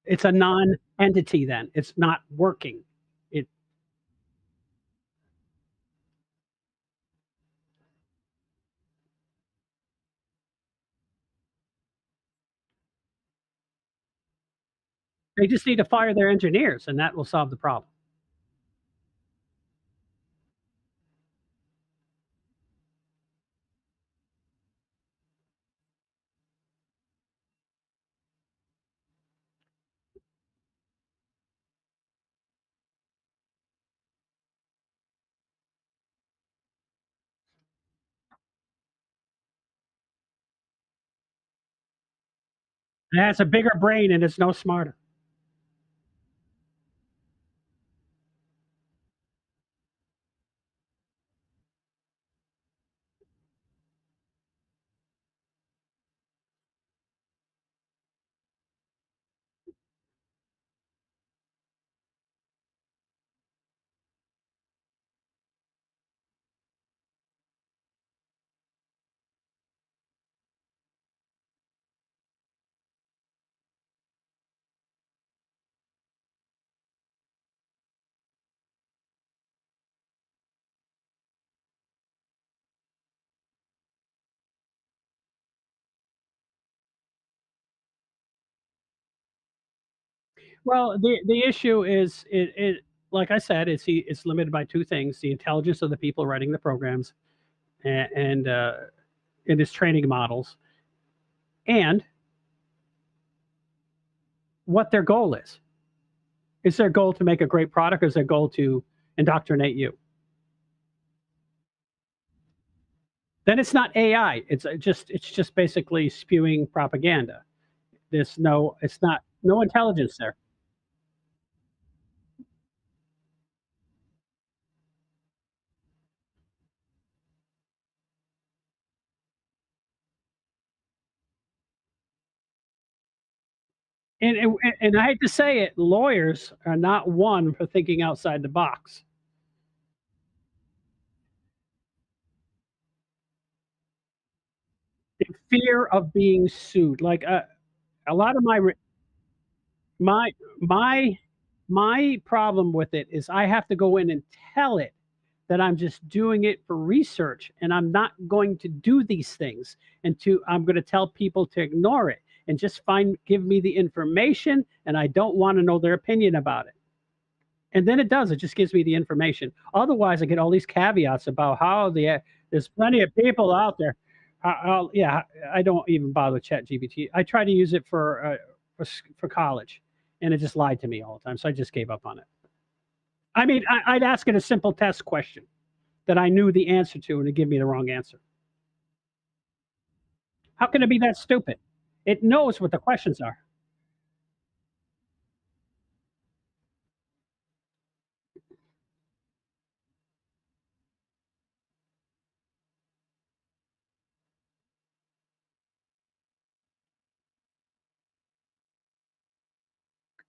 It's a non-entity then. It's not working. It They just need to fire their engineers, and that will solve the problem. It has a bigger brain and it's no smarter. Well, the issue is it like I said, it's limited by two things: the intelligence of the people writing the programs, and in its training models, and what their goal is. Is their goal to make a great product, or is their goal to indoctrinate you? Then it's not AI. It's just basically spewing propaganda. It's not no intelligence there. And I hate to say it, lawyers are not one for thinking outside the box. The fear of being sued. Like a lot of my my my problem with it is I have to go in and tell it that I'm just doing it for research and I'm not going to do these things, and I'm going to tell people to ignore it and just give me the information, and I don't want to know their opinion about it. And then it just gives me the information. Otherwise, I get all these caveats about how there's plenty of people out there. Yeah, I don't even bother with ChatGPT. I try to use it for college, and it just lied to me all the time. So I just gave up on it. I mean, I'd ask it a simple test question that I knew the answer to, and it'd give me the wrong answer. How can it be that stupid? It knows what the questions are.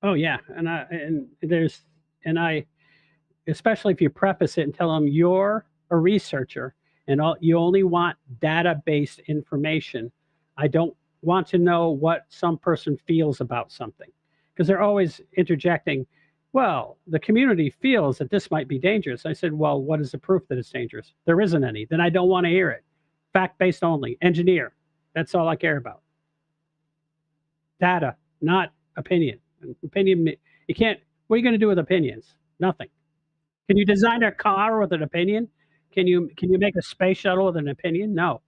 Oh yeah, and I especially if you preface it and tell them you're a researcher and you only want data-based information. I don't want to know what some person feels about something, because they're always interjecting. Well, the community feels that this might be dangerous. I said, well, what is the proof that it's dangerous? There isn't any. Then I don't want to hear it. Fact-based only. Engineer. That's all I care about. Data, not opinion. Opinion, you can't, what are you going to do with opinions? Nothing. Can you design a car with an opinion? Can you make a space shuttle with an opinion? No.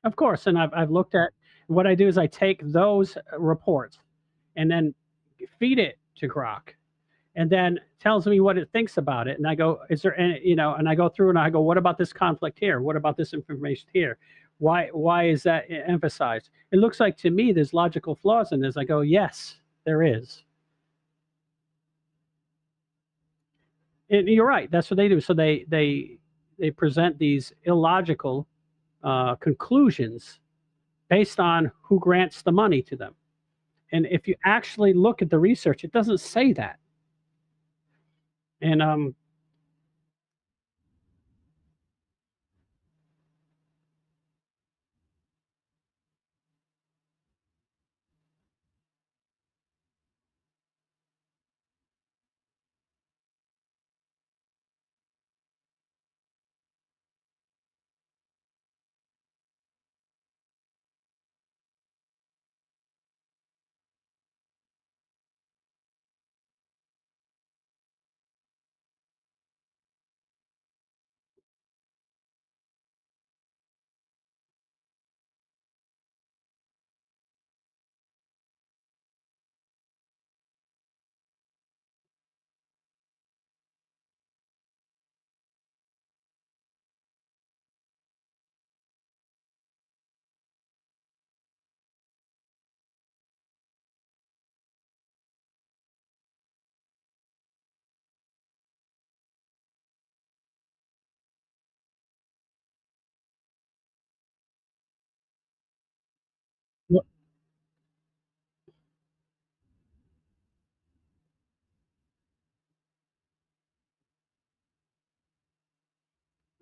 Of course, and I've looked at, what I do is I take those reports and then feed it to Grok, and then tells me what it thinks about it. And I go, is there any, and I go through and I go, what about this conflict here? What about this information here? Why is that emphasized? It looks like to me there's logical flaws in this. I go, yes, there is. And you're right. That's what they do. So they present these illogical conclusions based on who grants the money to them. And if you actually look at the research, it doesn't say that. And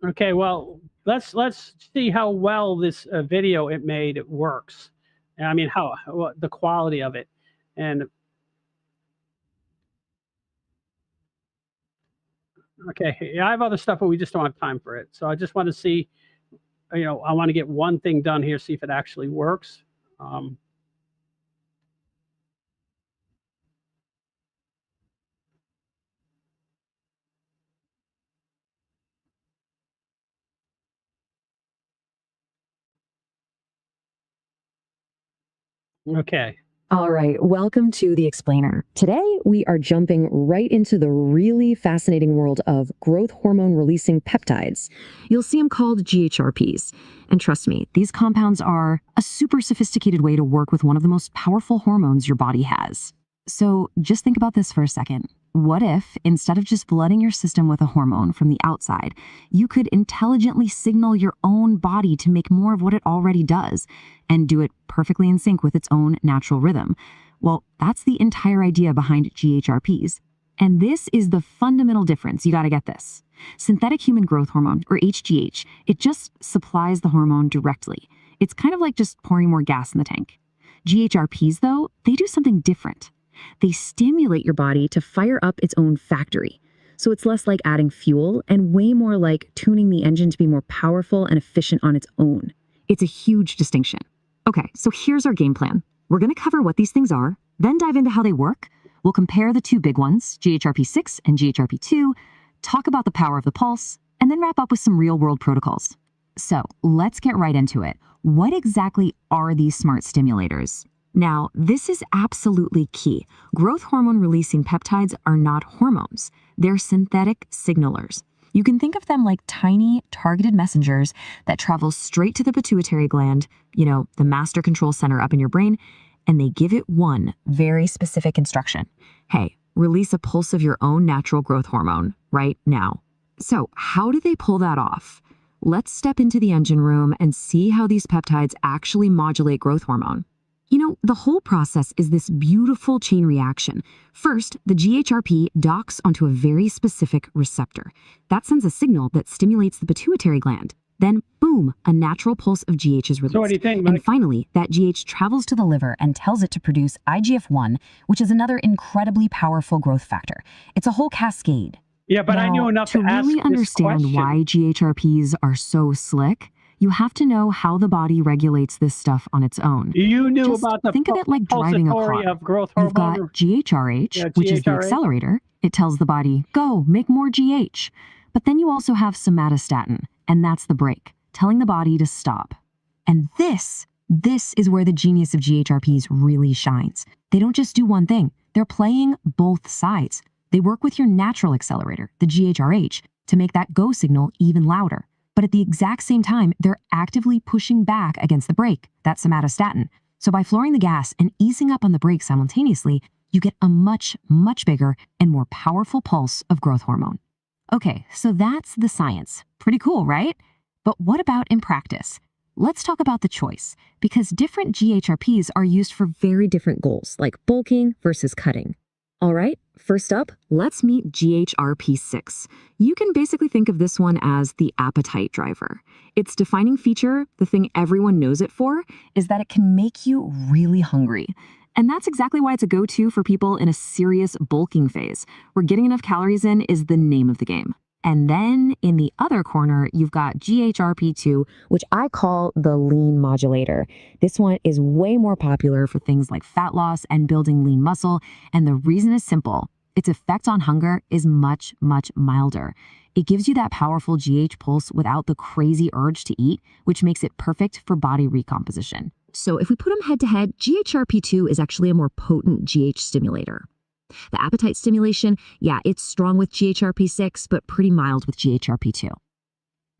okay, well, let's see how well this video it made works. I mean, how the quality of it, and okay, yeah, I have other stuff, but we just don't have time for it. So I just want to see, I want to get one thing done here, see if it actually works. Okay. All right, welcome to The Explainer. Today, we are jumping right into the really fascinating world of growth hormone releasing peptides. You'll see them called GHRPs. And trust me, these compounds are a super sophisticated way to work with one of the most powerful hormones your body has. So just think about this for a second. What if, instead of just flooding your system with a hormone from the outside, you could intelligently signal your own body to make more of what it already does and do it perfectly in sync with its own natural rhythm? Well, that's the entire idea behind GHRPs. And this is the fundamental difference. You got to get this. Synthetic human growth hormone, or HGH, it just supplies the hormone directly. It's kind of like just pouring more gas in the tank. GHRPs, though, they do something different. They stimulate your body to fire up its own factory. So it's less like adding fuel and way more like tuning the engine to be more powerful and efficient on its own. It's a huge distinction. Okay, so here's our game plan. We're going to cover what these things are, then dive into how they work. We'll compare the two big ones, GHRP6 and GHRP2, talk about the power of the pulse, and then wrap up with some real-world protocols. So let's get right into it. What exactly are these smart stimulators? Now, this is absolutely key. Growth hormone releasing peptides are not hormones. They're synthetic signalers. You can think of them like tiny, targeted messengers that travel straight to the pituitary gland, the master control center up in your brain, and they give it one very specific instruction. Hey, release a pulse of your own natural growth hormone right now. So how do they pull that off? Let's step into the engine room and see how these peptides actually modulate growth hormone. The whole process is this beautiful chain reaction. First, the GHRP docks onto a very specific receptor. That sends a signal that stimulates the pituitary gland. Then, boom, a natural pulse of GH is released. So what do you think, And Mike? finally, that GH travels to the liver and tells it to produce IGF-1, which is another incredibly powerful growth factor. It's a whole cascade. Yeah, but I knew enough to ask really this understand question. why GHRPs are so slick, you have to know how the body regulates this stuff on its own. You knew Just about the think of it like driving a pulsatory car. of growth You've got hormone. GHRH, Yeah, which is the GHRH. accelerator. It tells the body, go, make more GH. But then you also have somatostatin, and that's the brake, telling the body to stop. And this is where the genius of GHRPs really shines. They don't just do one thing. They're playing both sides. They work with your natural accelerator, the GHRH, to make that go signal even louder. But at the exact same time, they're actively pushing back against the brake, that somatostatin. So by flooring the gas and easing up on the brake simultaneously, you get a much, much bigger and more powerful pulse of growth hormone. Okay, so that's the science. Pretty cool, right? But what about in practice? Let's talk about the choice, because different GHRPs are used for very different goals, like bulking versus cutting. All right, first up, let's meet GHRP6. You can basically think of this one as the appetite driver. Its defining feature, the thing everyone knows it for, is that it can make you really hungry. And that's exactly why it's a go-to for people in a serious bulking phase, where getting enough calories in is the name of the game. And then in the other corner, you've got GHRP2, which I call the lean modulator. This one is way more popular for things like fat loss and building lean muscle. And the reason is simple. Its effect on hunger is much, much milder. It gives you that powerful GH pulse without the crazy urge to eat, which makes it perfect for body recomposition. So if we put them head to head, GHRP2 is actually a more potent GH stimulator. The appetite stimulation, yeah, it's strong with GHRP6, but pretty mild with GHRP2.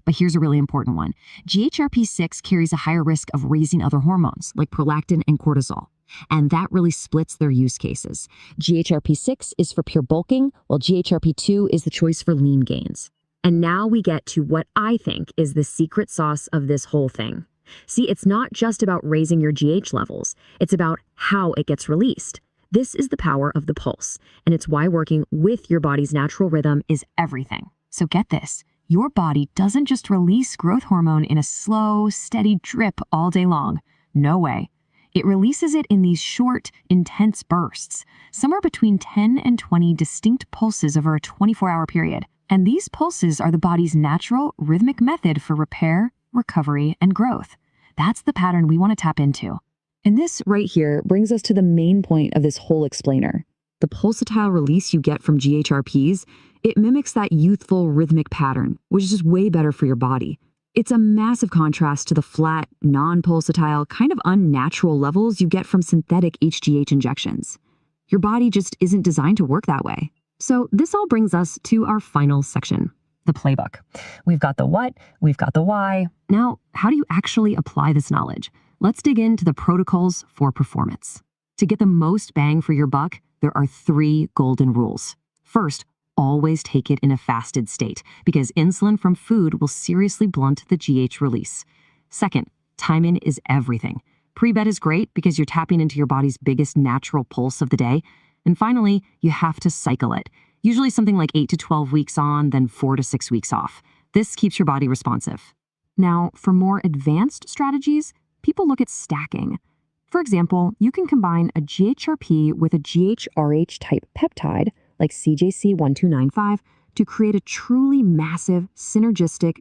But here's a really important one. GHRP6 carries a higher risk of raising other hormones, like prolactin and cortisol. And that really splits their use cases. GHRP6 is for pure bulking, while GHRP2 is the choice for lean gains. And now we get to what I think is the secret sauce of this whole thing. See, it's not just about raising your GH levels. It's about how it gets released. This is the power of the pulse, and it's why working with your body's natural rhythm is everything. So get this, your body doesn't just release growth hormone in a slow, steady drip all day long. No way. It releases it in these short, intense bursts, somewhere between 10 and 20 distinct pulses over a 24-hour period. And these pulses are the body's natural, rhythmic method for repair, recovery, and growth. That's the pattern we want to tap into. And this right here brings us to the main point of this whole explainer. The pulsatile release you get from GHRPs, it mimics that youthful rhythmic pattern, which is just way better for your body. It's a massive contrast to the flat, non-pulsatile, kind of unnatural levels you get from synthetic HGH injections. Your body just isn't designed to work that way. So this all brings us to our final section, the playbook. We've got the what, we've got the why. Now, how do you actually apply this knowledge? Let's dig into the protocols for performance. To get the most bang for your buck, there are 3 golden rules. First, always take it in a fasted state, because insulin from food will seriously blunt the GH release. Second, timing is everything. Pre-bed is great because you're tapping into your body's biggest natural pulse of the day. And finally, you have to cycle it. Usually something like 8 to 12 weeks on, then 4 to 6 weeks off. This keeps your body responsive. Now, for more advanced strategies, people look at stacking. For example, you can combine a GHRP with a GHRH type peptide, like CJC1295, to create a truly massive, synergistic.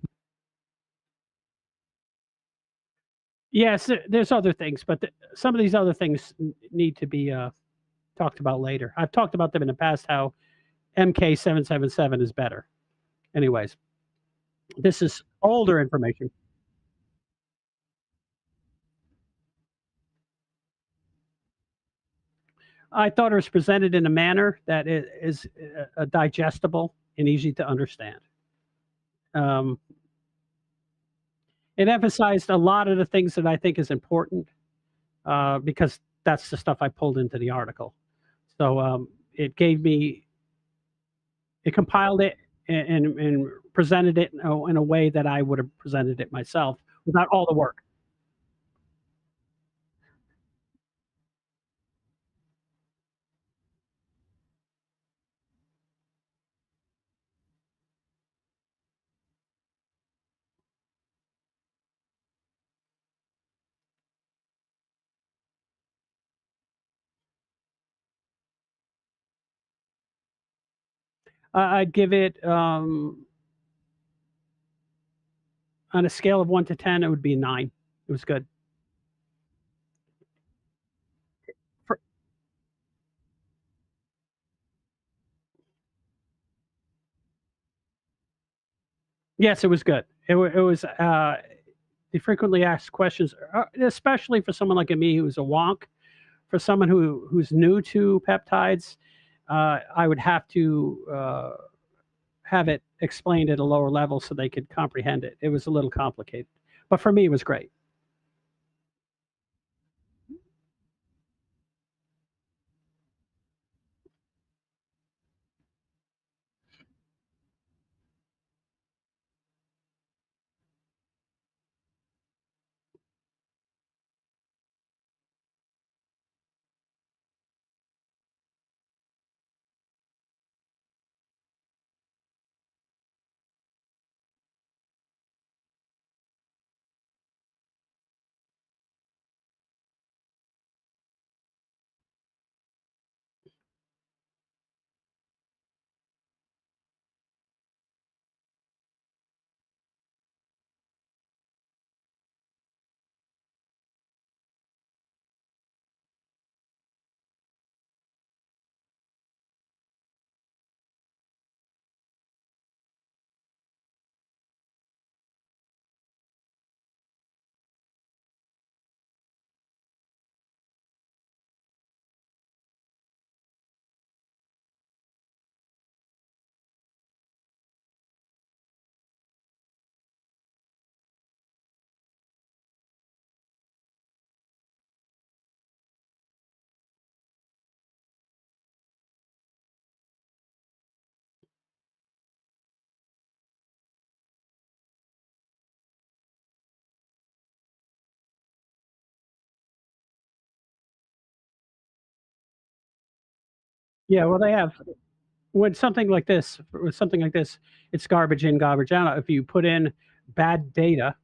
Yes, there's other things, but some of these other things need to be talked about later. I've talked about them in the past, how MK777 is better. Anyways, this is older information. I thought it was presented in a manner that is digestible and easy to understand. It emphasized a lot of the things that I think is important because that's the stuff I pulled into the article. So it compiled it and presented it in a way that I would have presented it myself without all the work. I'd give it, on a scale of 1 to 10, it would be a 9. It was good. For Yes, it was good. It was, the frequently asked questions, especially for someone like me who's a wonk, for someone who's new to peptides, I would have to, have it explained at a lower level so they could comprehend it. It was a little complicated, but for me, it was great. Yeah, well, they have with something like this, it's garbage in, garbage out. If you put in bad data,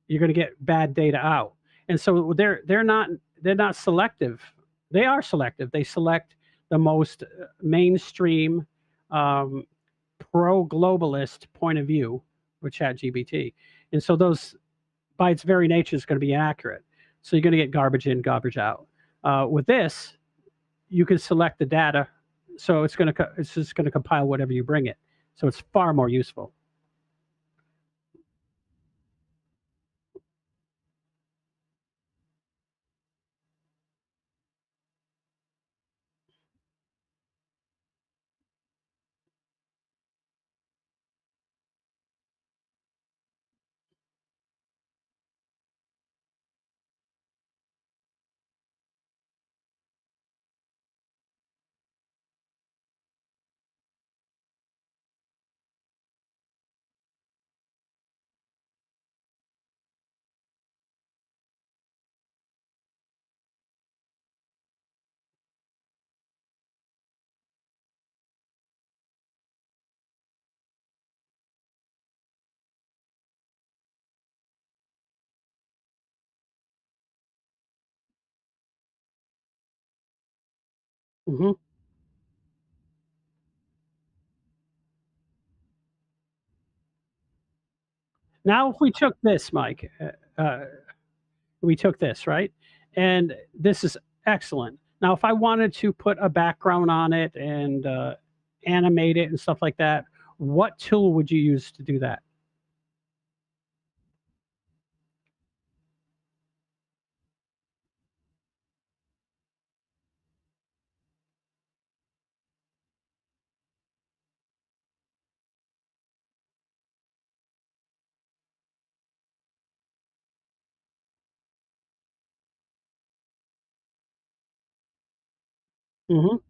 you're gonna get bad data out. And so they're not selective. They are selective. They select the most, mainstream, um, pro-globalist point of view with ChatGPT. And so those, by its very nature, is gonna be inaccurate. So you're gonna get garbage in, garbage out. With this, you can select the data, so it's just gonna compile whatever you bring it. So it's far more useful. Mhm. Now, if we took this, Mike, we took this, right? And this is excellent. Now, if I wanted to put a background on it and, animate it and stuff like that, what tool would you use to do that? Mhm.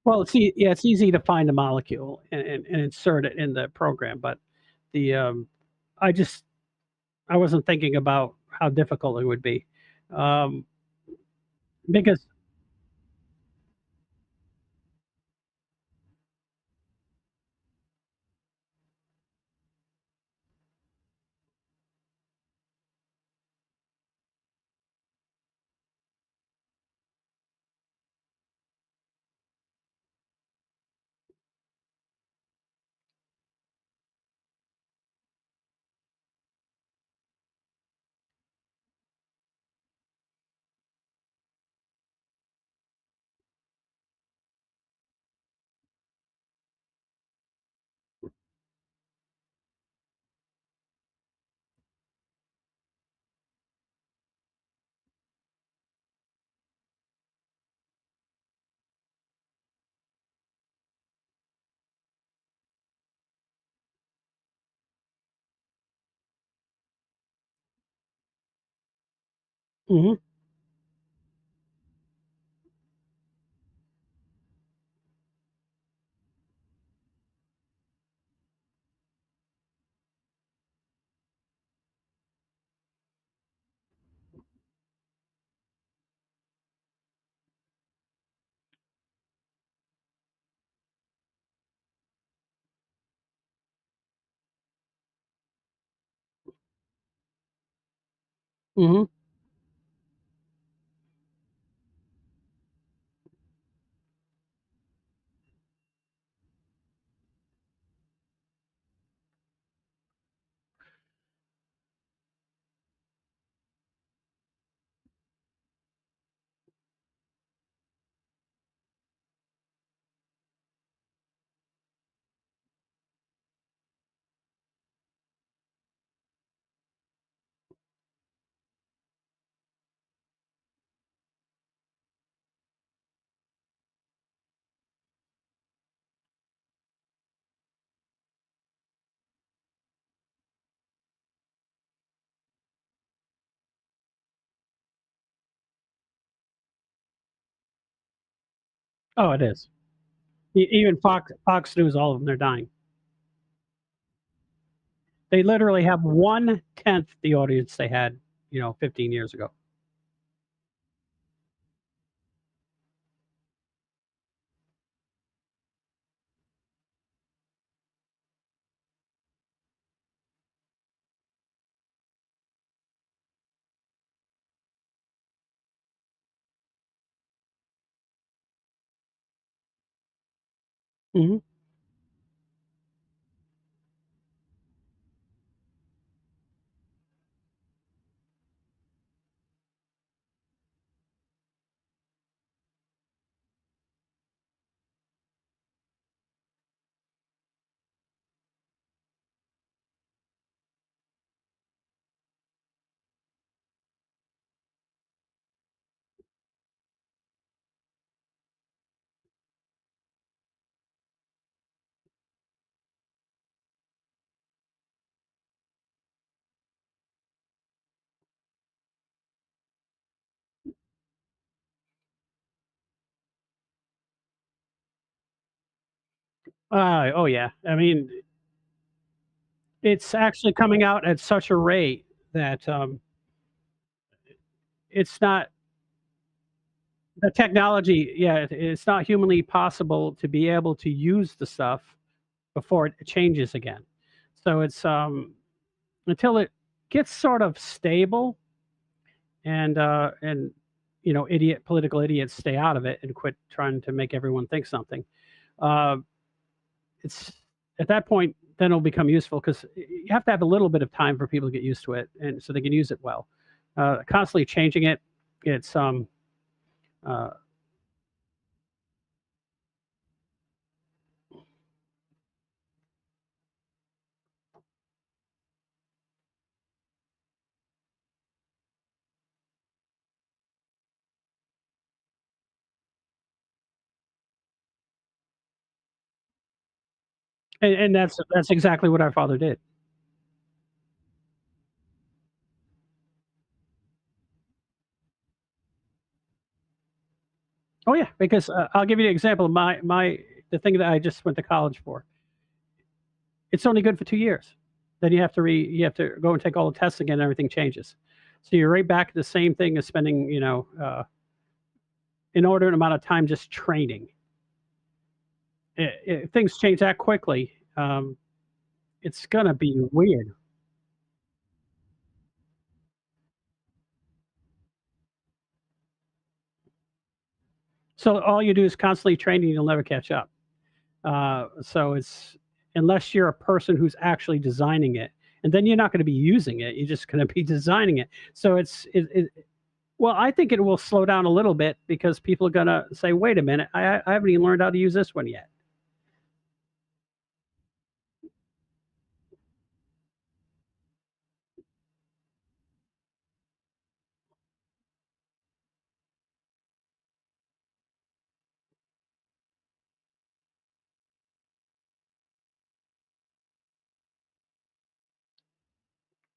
Well, yeah, it's easy to find a molecule and insert it in the program, but the I just I wasn't thinking about how difficult it would be, um, because mhm, mhm. Oh, it is. Even Fox News, all of them, they're dying. They literally have 1/10 the audience they had, 15 years ago. Mhm. Oh, yeah. I mean, it's actually coming out at such a rate that, it's not the technology, yeah, it's not humanly possible to be able to use the stuff before it changes again. So it's, until it gets sort of stable and political idiots stay out of it and quit trying to make everyone think something. Uh, it's at that point then it'll become useful because you have to have a little bit of time for people to get used to it and so they can use it well. Constantly changing it, it's uh, and that's exactly what our father did. Oh yeah, because I'll give you an example. The thing that I just went to college for. It's only good for 2 years. Then you have to go and take all the tests again, and everything changes. So you're right back to the same thing as spending, inordinate amount of time just training. Things change that quickly. It's gonna be weird. So all you do is constantly training, you'll never catch up. So it's unless you're a person who's actually designing it, and then you're not going to be using it. You're just going to be designing it. So well, I think it will slow down a little bit because people are going to say, "Wait a minute, I haven't even learned how to use this one yet."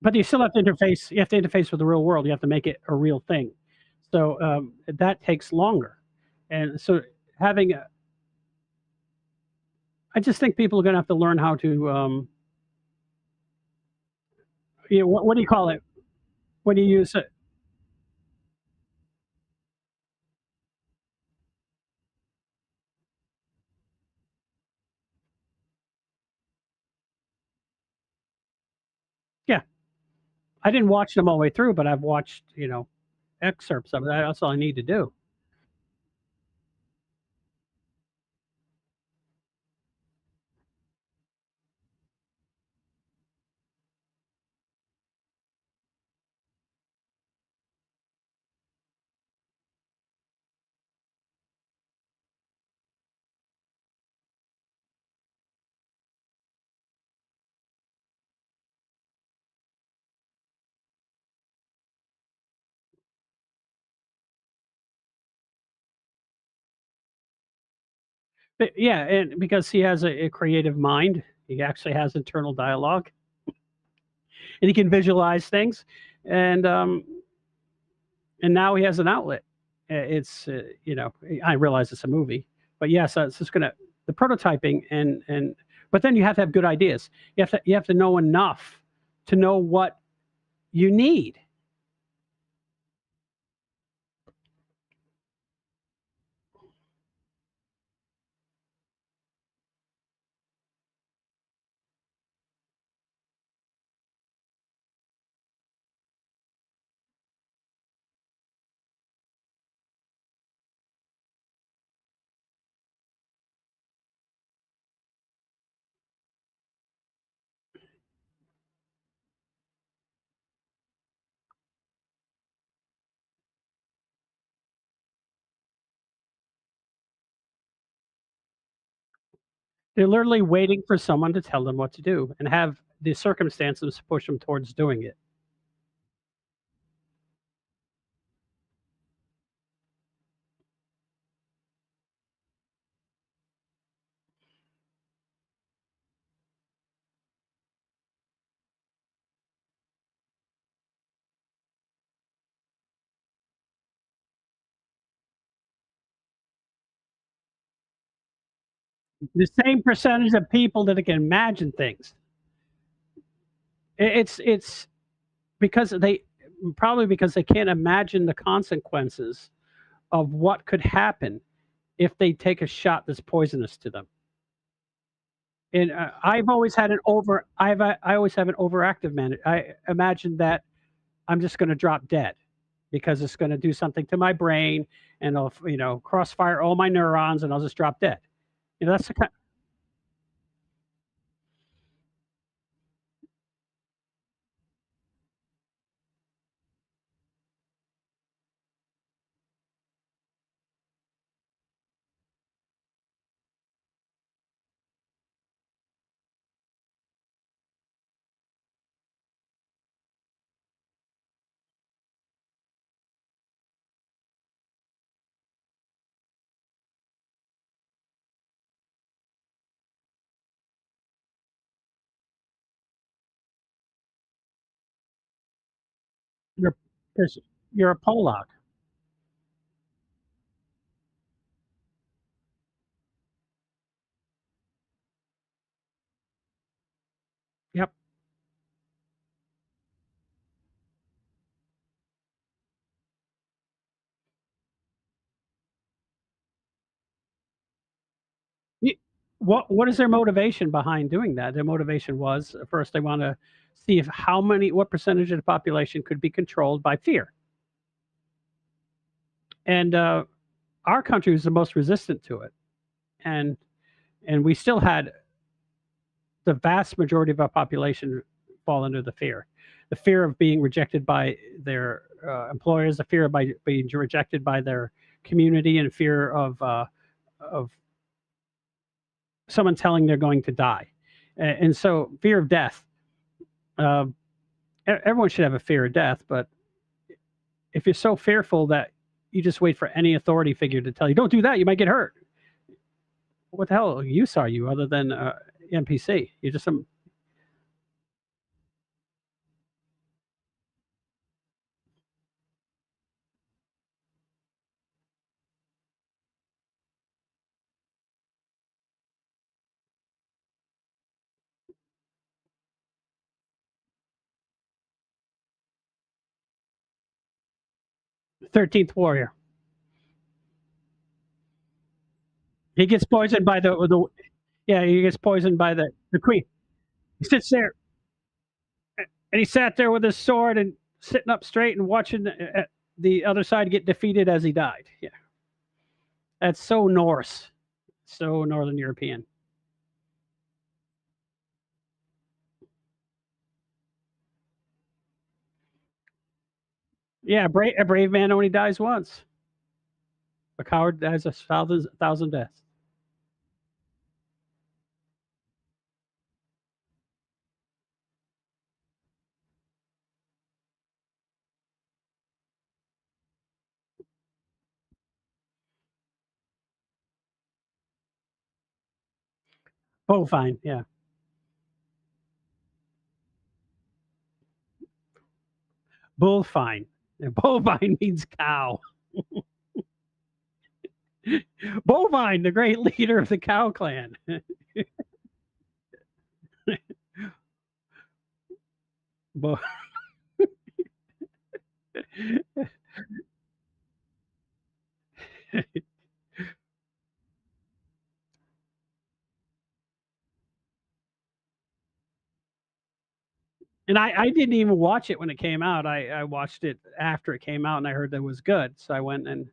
But you still have to interface. You have to interface with the real world. You have to make it a real thing. So that takes longer, and so having. I just think people are going to have to learn how to. What do you call it when you use it? Yeah, I didn't watch them all the way through, but I've watched excerpts of it. That's all I need to do. But yeah, and because he has a creative mind, he actually has internal dialogue, and he can visualize things, and and now he has an outlet. It's I realize it's a movie, but yes, it's just gonna the prototyping and but then you have to have good ideas. You have to know enough to know what you need. They're literally waiting for someone to tell them what to do and have the circumstances push them towards doing it. The same percentage of people that can imagine things. It's because they probably because they can't imagine the consequences of what could happen if they take a shot that's poisonous to them. And I've always had an over. I always have an overactive man. I imagine that I'm just going to drop dead because it's going to do something to my brain and I'll crossfire all my neurons and I'll just drop dead. That's the kind. You're 'cause you're a Pollock. Yep. Ye what is their motivation behind doing that? Their motivation was, first, they wanna see if what percentage of the population could be controlled by fear. And, our country was the most resistant to it, and we still had the vast majority of our population fall under the fear of being rejected by their employers, the fear of being rejected by their community, and fear of someone telling they're going to die. And so, fear of death. Uh, Everyone should have a fear of death, but if you're so fearful that you just wait for any authority figure to tell you, "Don't do that, you might get hurt." What the hell use are you other than NPC? You're just some 13th warrior. He gets poisoned by the yeah, he gets poisoned by the queen. He sits there and he sat there with his sword and sitting up straight and watching the other side get defeated as he died. Yeah, that's so Norse, so Northern European. Yeah, a brave man only dies once. A coward dies a thousand deaths. Bovine, yeah. Bullfine. And bovine means cow. Bovine, the great leader of the cow clan. Bo- And I didn't even watch it when it came out. I watched it after it came out, and I heard that it was good, so I went and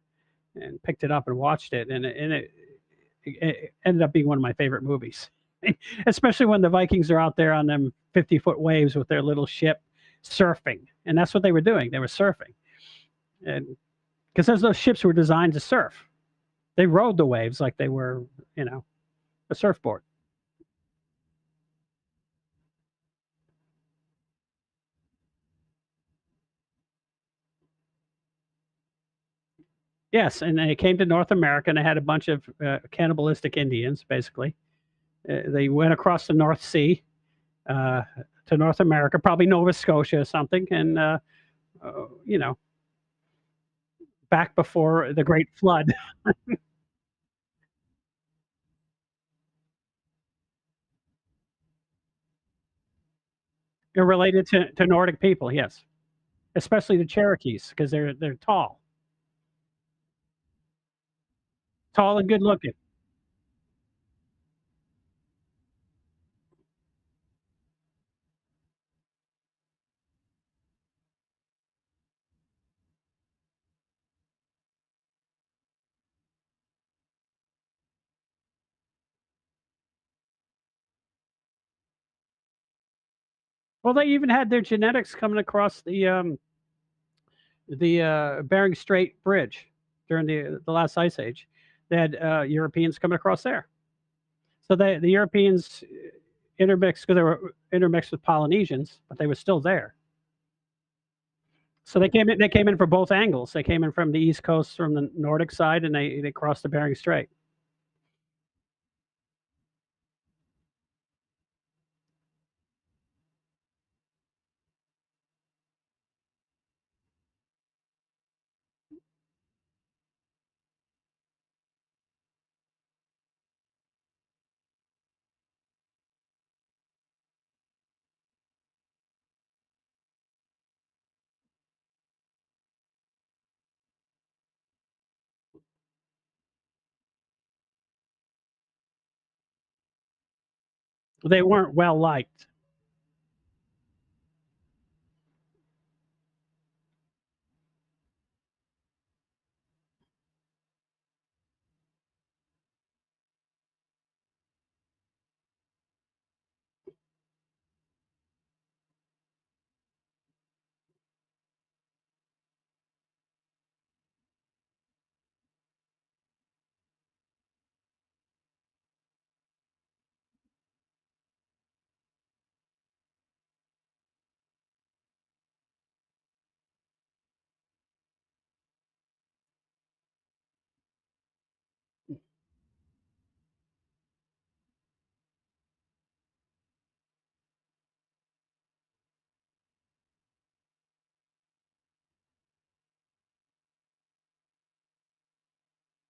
picked it up and watched it, and it ended up being one of my favorite movies, especially when the Vikings are out there on them 50-foot waves with their little ship surfing, and that's what they were doing. They were surfing, and because those ships were designed to surf, they rode the waves like they were, you know, a surfboard. Yes, and they came to North America, and they had a bunch of cannibalistic Indians, basically. They went across the North Sea uh, to North America, probably Nova Scotia or something, and you know, back before the Great Flood. They're related to Nordic people, yes, especially the Cherokees because they're tall and good looking. Well, they even had their genetics coming across the Bering Strait Bridge during the last ice age. They had Europeans coming across there. So the Europeans intermixed because they were intermixed with Polynesians, but they were still there. So they came in from both angles. They came in from the East Coast, from the Nordic side, and they crossed the Bering Strait. They weren't well liked.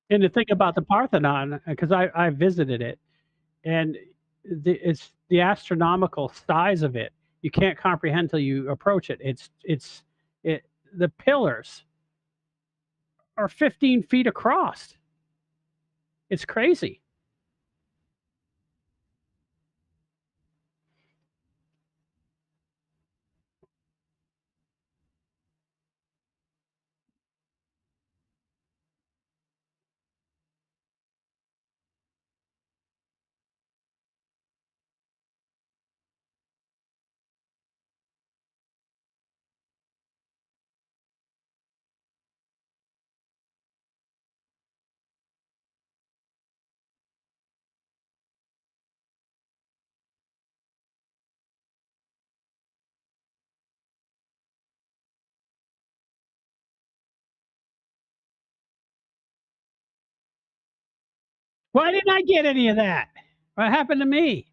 And the thing about the Parthenon, because I visited it, and it's the astronomical size of it. You can't comprehend till you approach it. It the pillars are 15 feet across. It's crazy. Why didn't I get any of that? What happened to me?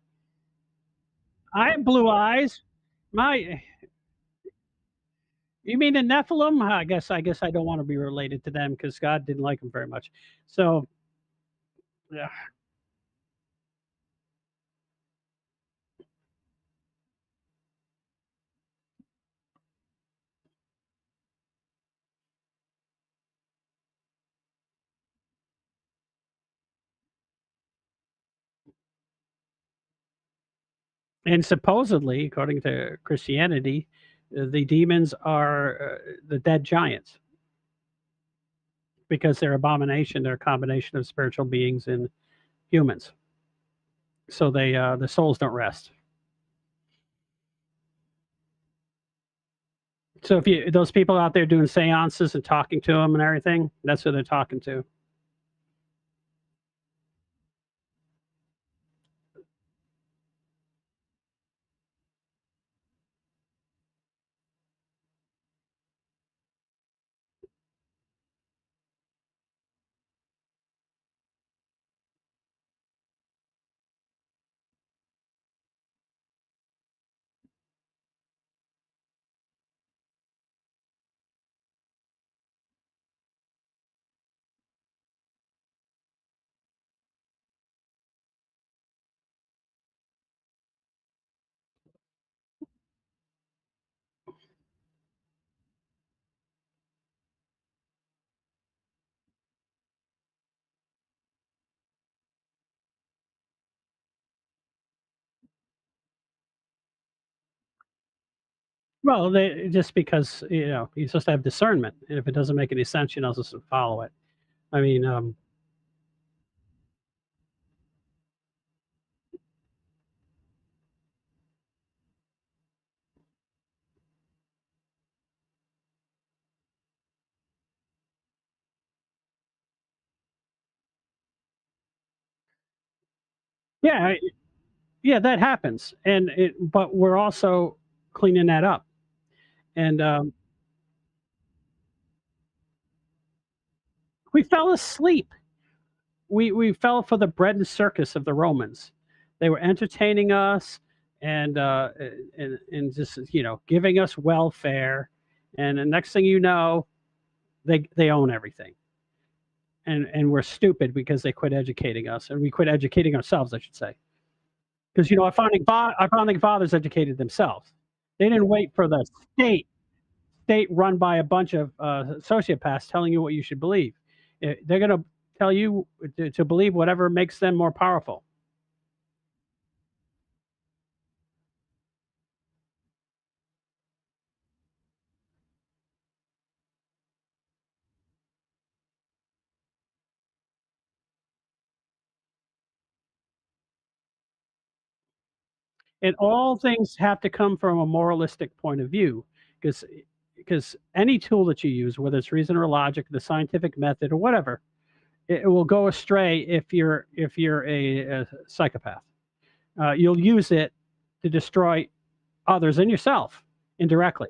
I have blue eyes. My You mean the Nephilim? I guess I don't want to be related to them because God didn't like them very much. So yeah. And supposedly, according to Christianity, the demons are the dead giants because they're abomination. They're a combination of spiritual beings and humans. So the souls don't rest. So if you those people out there doing seances and talking to them and everything, that's who they're talking to. Well, just because you're supposed to have discernment, and if it doesn't make any sense, you're not supposed to follow it. I mean, yeah, yeah, that happens, but we're also cleaning that up, and we fell asleep. We fell for the bread and circus of the Romans. They were entertaining us and just giving us welfare, and the next thing you know, they own everything, and we're stupid because they quit educating us, and we quit educating ourselves, I should say, because our founding fathers educated themselves. They didn't wait for the state run by a bunch of sociopaths telling you what you should believe. They're going to tell you to believe whatever makes them more powerful. And all things have to come from a moralistic point of view, because any tool that you use, whether it's reason or logic, the scientific method or whatever, it will go astray if you're a psychopath. You'll use it to destroy others and yourself indirectly.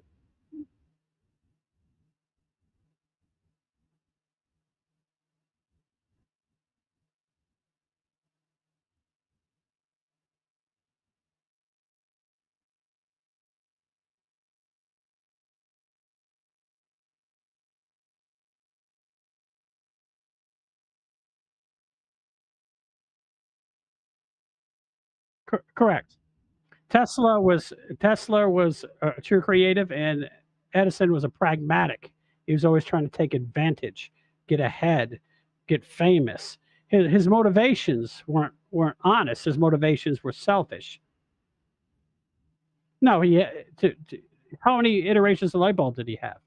Correct. Tesla was a true creative, and Edison was a pragmatic. He was always trying to take advantage, get ahead, get famous. His motivations weren't honest. His motivations were selfish. No, how many iterations of light bulb did he have?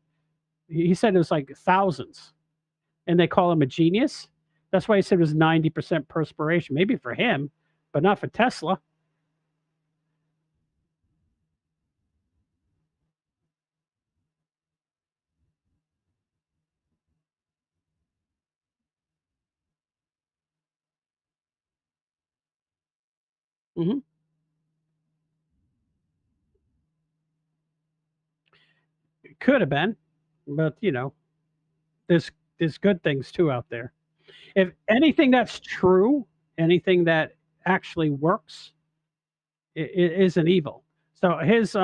He said it was like thousands, and they call him a genius. That's why he said it was 90% perspiration. Maybe for him, but not for Tesla. Hmm. It could have been, but there's there's good things too out there. If anything that's true, anything that actually works, isn't evil. So his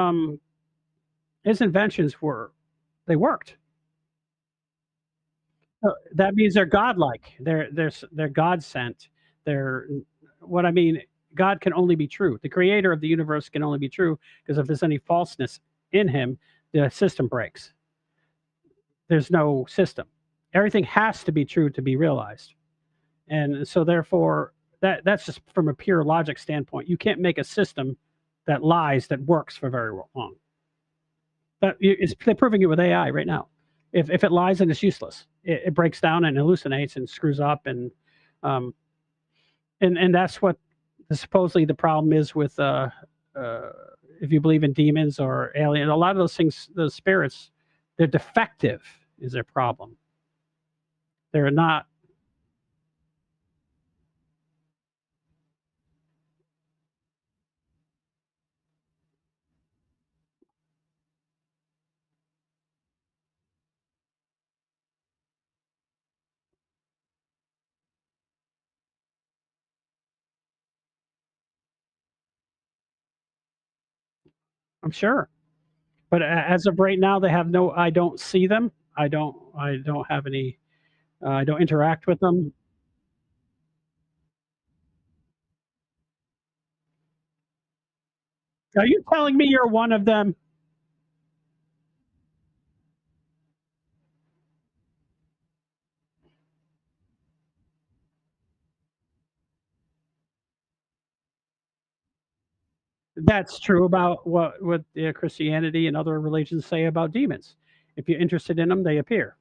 inventions they worked. So that means they're godlike. They're God sent. They're what I mean. God can only be true. The creator of the universe can only be true, because if there's any falseness in him, the system breaks. There's no system. Everything has to be true to be realized. And so therefore, that's just from a pure logic standpoint. You can't make a system that lies that works for very long. They're proving it with AI right now. If it lies, then it's useless. It breaks down and hallucinates and screws up, um, and that's what supposedly the problem is with uh, if you believe in demons or aliens. A lot of those things, those spirits, they're defective. Is their problem? They're not. I'm sure. But as of right now, they have no. I don't see them. I don't have any. I don't interact with them. Are you telling me you're one of them? That's true about what Christianity and other religions say about demons. If you're interested in them, they appear.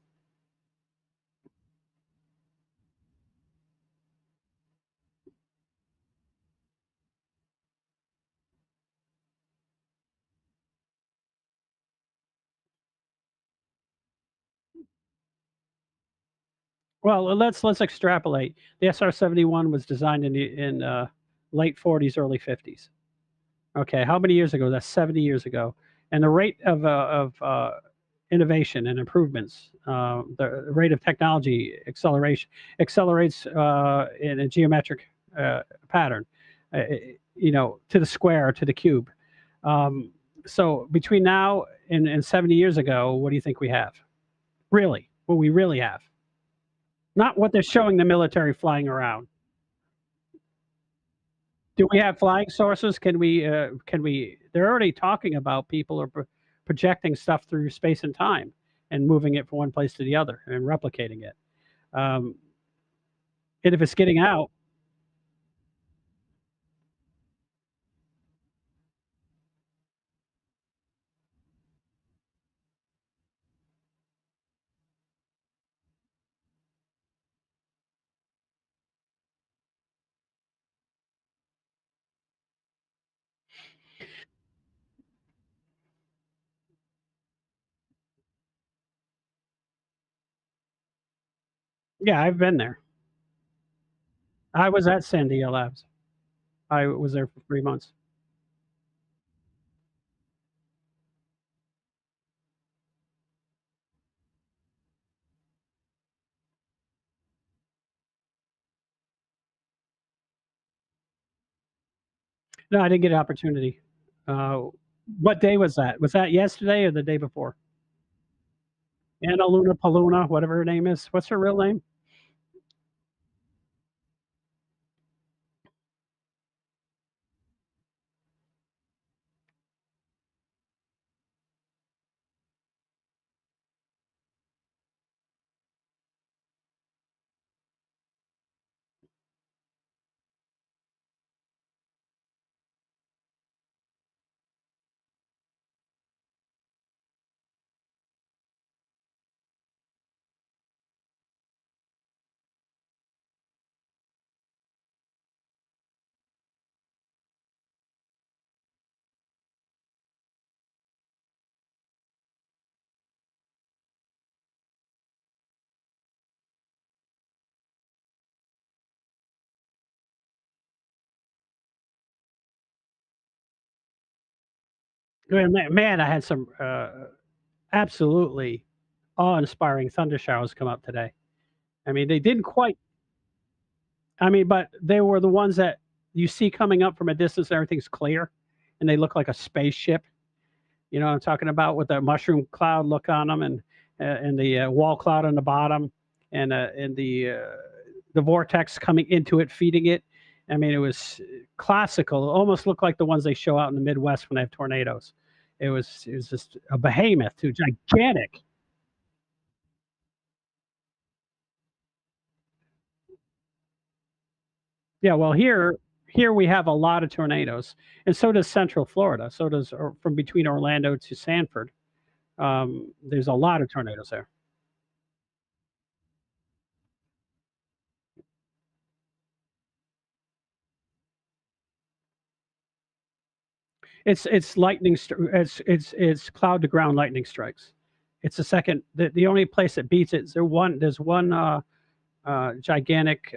Well, let's extrapolate. The SR-71 was designed in late 40s, early 50s. Okay, how many years ago? That's 70 years ago. And the rate of innovation and improvements, the rate of technology acceleration accelerates in a geometric pattern, to the square, to the cube. Um, so between now and 70 years ago, what do you think we have? Really, what we really have? Not what they're showing the military flying around. Do we have flying sources? Can we they're already talking about people are projecting stuff through space and time and moving it from one place to the other and replicating it. Um, and if it's getting out, Yeah, I've been there. I was at Sandia Labs. I was there for 3 months. No, I didn't get an opportunity. Uh, what day was that? Was that yesterday or the day before? Anna Luna Paluna, whatever her name is. What's her real name? Man, I had some absolutely awe-inspiring thunder showers come up today. I mean, they didn't quite. I mean, but they were the ones that you see coming up from a distance. Everything's clear, and they look like a spaceship. You know what I'm talking about, with that mushroom cloud look on them, and the wall cloud on the bottom, and the vortex coming into it, feeding it. I mean, it was classical. It almost looked like the ones they show out in the Midwest when they have tornadoes. It was just a behemoth, too, gigantic. Yeah, well, here we have a lot of tornadoes, and so does Central Florida. So does from between Orlando to Sanford. There's a lot of tornadoes there. It's lightning. It's cloud to ground lightning strikes. It's the second. The only place that beats it is there's one gigantic,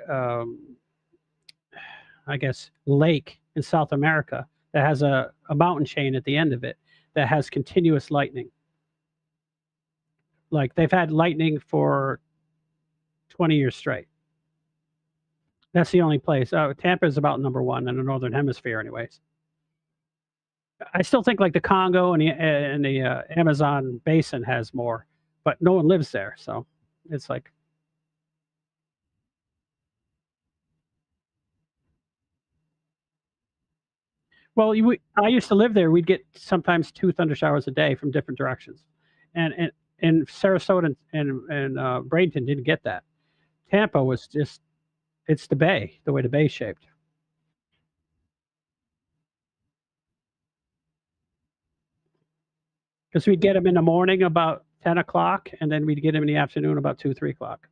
I guess, lake in South America that has a mountain chain at the end of it that has continuous lightning. Like, they've had lightning for 20 years straight. That's the only place. Tampa is about number one in the northern hemisphere, anyways. I still think like the Congo and the Amazon basin has more, but no one lives there, so it's like, well, I used to live there. We'd get sometimes 2 thunder showers a day from different directions, and Sarasota and Bradenton didn't get that. Tampa was just, it's the bay, the way the bay's shaped. Because we'd get them in the morning about 10 o'clock, and then we'd get them in the afternoon about 2, 3 o'clock.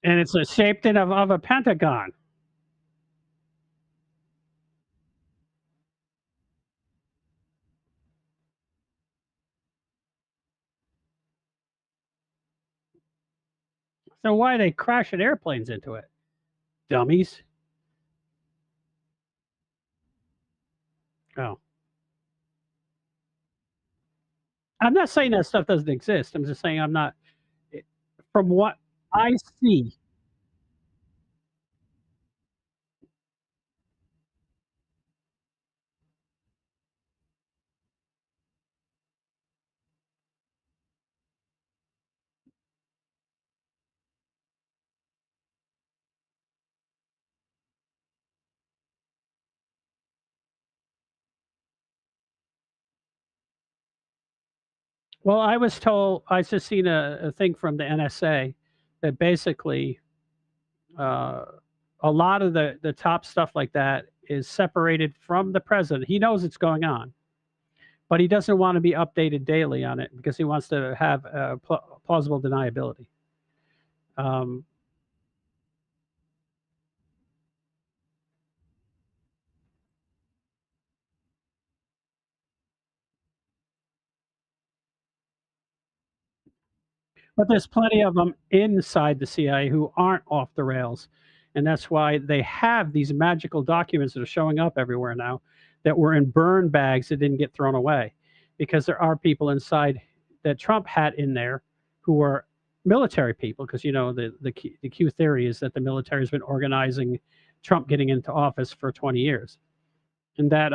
And it's shaped of a pentagon. So why are they crashing airplanes into it? Dummies. Oh. I'm not saying that stuff doesn't exist. I'm just saying I'm not. From what I see, well, I was told I just seen a thing from the NSA that basically uh, a lot of the top stuff like that is separated from the president. He knows it's going on, but he doesn't want to be updated daily on it because he wants to have plausible deniability. Um, but there's plenty of them inside the CIA who aren't off the rails, and that's why they have these magical documents that are showing up everywhere now that were in burn bags that didn't get thrown away, because there are people inside that Trump had in there who were military people, because the Q theory is that the military has been organizing Trump getting into office for 20 years, and that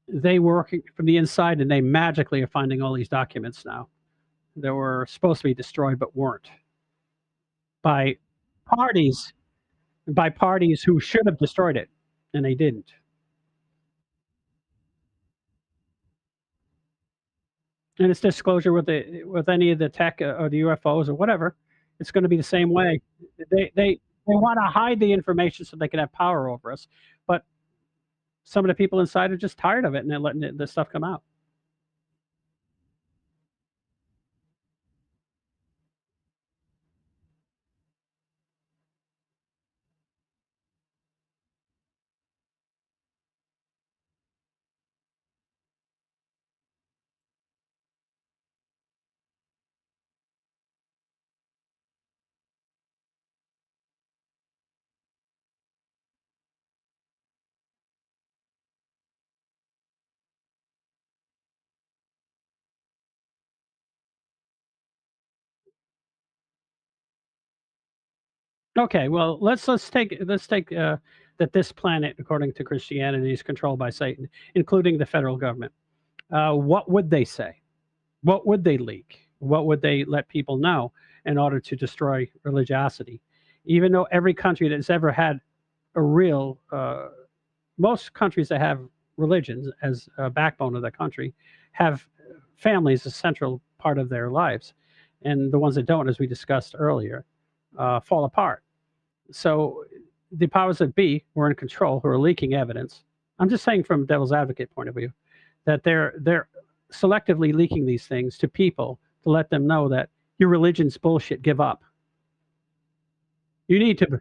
they were working from the inside, and they magically are finding all these documents now that were supposed to be destroyed but weren't by parties by parties who should have destroyed it, and they didn't. And it's disclosure with any of the tech or the UFOs or whatever. It's going to be the same way. They want to hide the information so they can have power over us, but some of the people inside are just tired of it, and they're letting the stuff come out. Okay, well, let's take that this planet, according to Christianity, is controlled by Satan, including the federal government. What would they say? What would they leak? What would they let people know in order to destroy religiosity? Even though every country that's ever had a real, most countries that have religions as a backbone of the country have families a central part of their lives. And the ones that don't, as we discussed earlier, fall apart. So the powers that be were in control, who are leaking evidence. I'm just saying from devil's advocate point of view that they're selectively leaking these things to people to let them know that your religion's bullshit. Give up. You need to,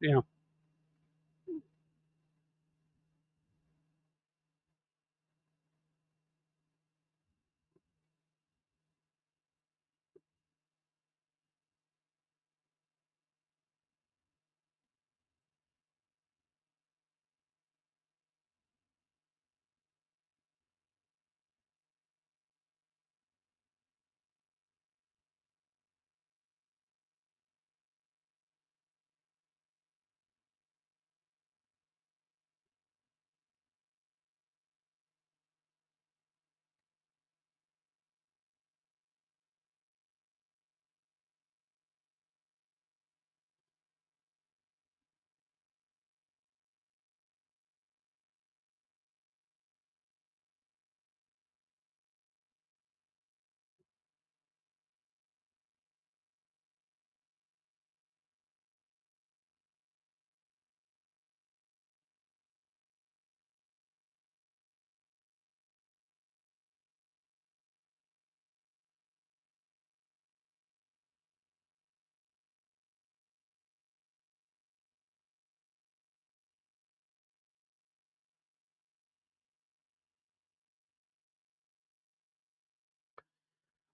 you know.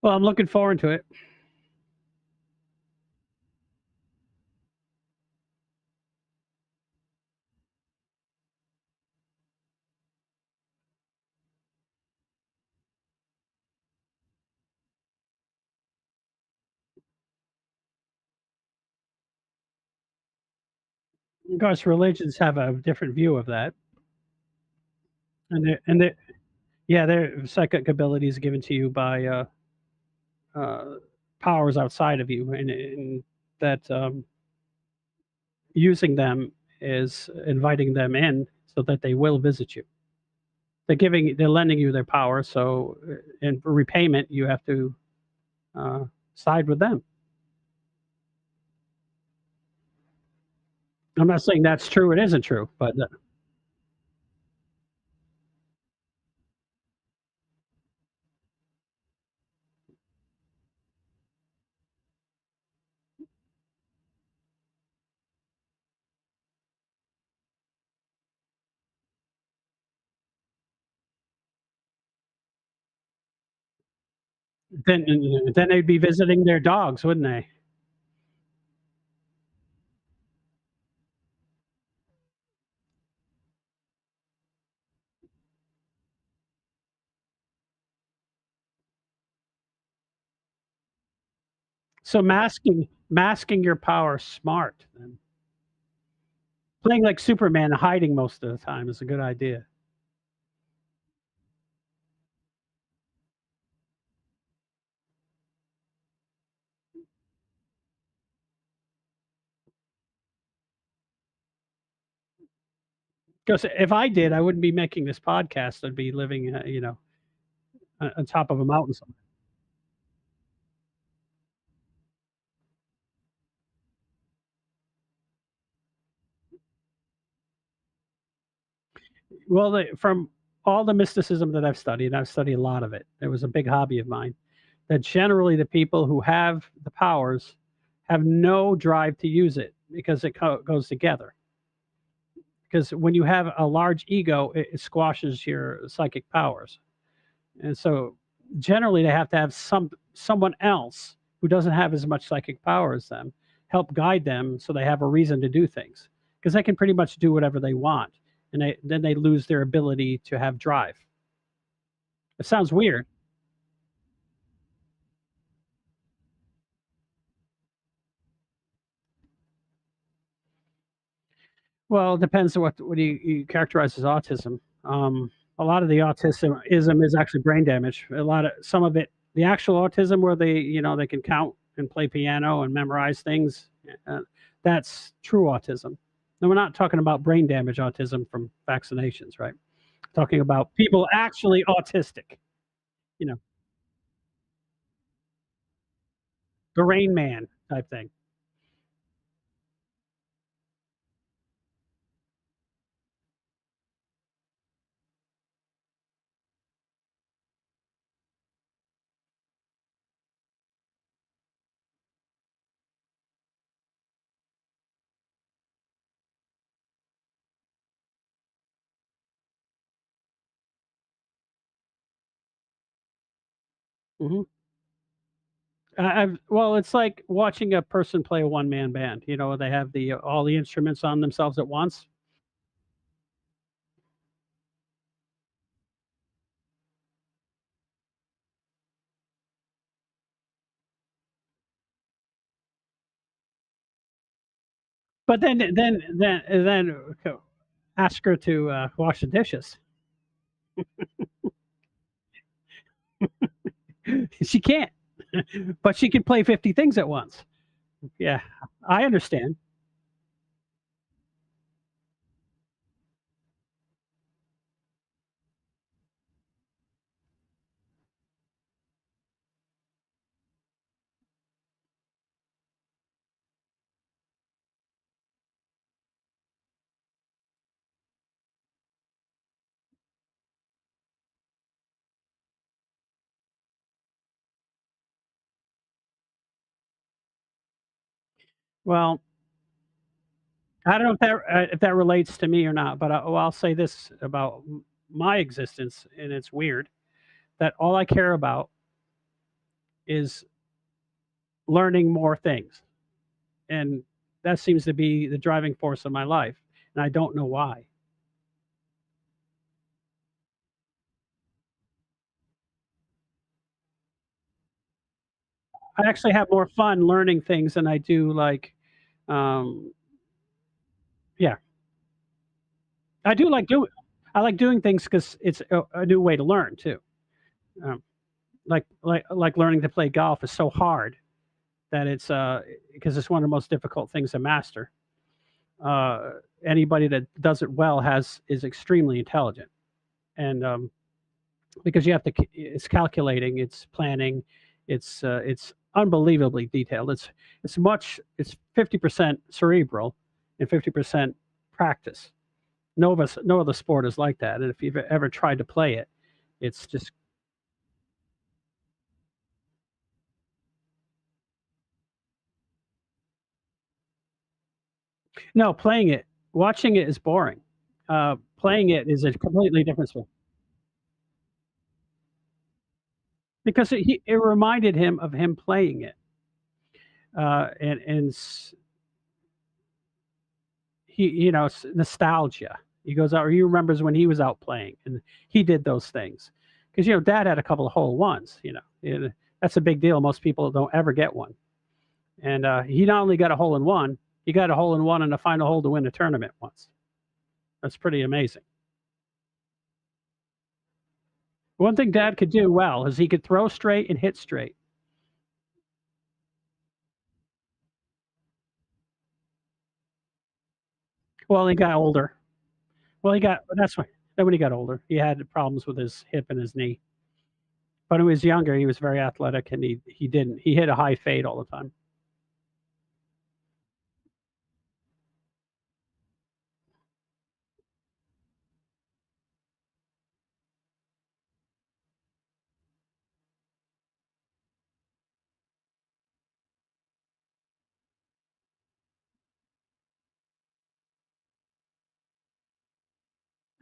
Well, I'm looking forward to it. Of course, religions have a different view of that, and yeah, their psychic abilities given to you by uh, powers outside of you, and that using them is inviting them in so that they will visit you. They're lending you their power, so in repayment, you have to uh, side with them. I'm not saying that's true. It isn't true, but then they'd be visiting their dogs, wouldn't they? So masking your power smart. Then playing like Superman, hiding most of the time is a good idea. Because if I did, I wouldn't be making this podcast. I'd be living, on top of a mountain somewhere. Well, from all the mysticism that I've studied, and I've studied a lot of it. It was a big hobby of mine. That generally the people who have the powers have no drive to use it because it goes together. Because when you have a large ego, it squashes your psychic powers, and so generally they have to have someone else who doesn't have as much psychic power as them help guide them so they have a reason to do things because they can pretty much do whatever they want, and then they lose their ability to have drive. It sounds weird. Well, it depends on what you characterize as autism. A lot of the autism is actually brain damage. Some of it, the actual autism where they can count and play piano and memorize things, uh, that's true autism. And we're not talking about brain damage autism from vaccinations, right? Talking about people actually autistic, you know, the Rain Man type thing. Mhm. Well, it's like watching a person play a one man band. They have all the instruments on themselves at once. But then ask her to wash the dishes. She can't, but she can play 50 things at once. Yeah, I understand. Well, I don't know if that relates to me or not, but I'll say this about my existence, and it's weird that all I care about is learning more things, and that seems to be the driving force of my life, and I don't know why. I actually have more fun learning things than I do, like, um, Yeah. I do like doing I like doing things because it's a new way to learn too. Um, like learning to play golf is so hard that it's, because it's one of the most difficult things to master. Uh, Anybody that does it well has is extremely intelligent, and, because you have to it's calculating, it's planning, it's unbelievably detailed. It's 50% cerebral and 50% practice. No other sport is like that, and if you've ever tried to play it, it's just no, playing it. Watching it is boring. Playing it is a completely different sport because it reminded him of him playing it, and nostalgia. He goes out, or he remembers when he was out playing, and he did those things because Dad had a couple of hole ones. That's a big deal. Most people don't ever get one, and he not only got a hole in one, he got a hole in one in the final hole to win a tournament once. That's pretty amazing. One thing Dad could do well is he could throw straight and hit straight. Well, he got older. Well, he got that's why then when he got older, he had problems with his hip and his knee. But when he was younger, he was very athletic, and he hit a high fade all the time.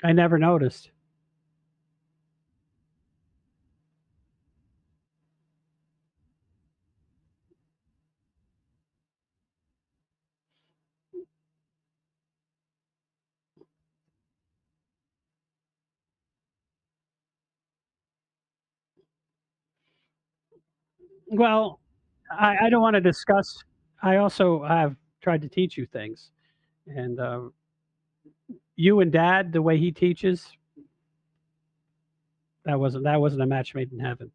I never noticed. Well, I don't want to discuss. I also have tried to teach you things, and you and Dad, the way he teaches, that wasn't a match made in heaven.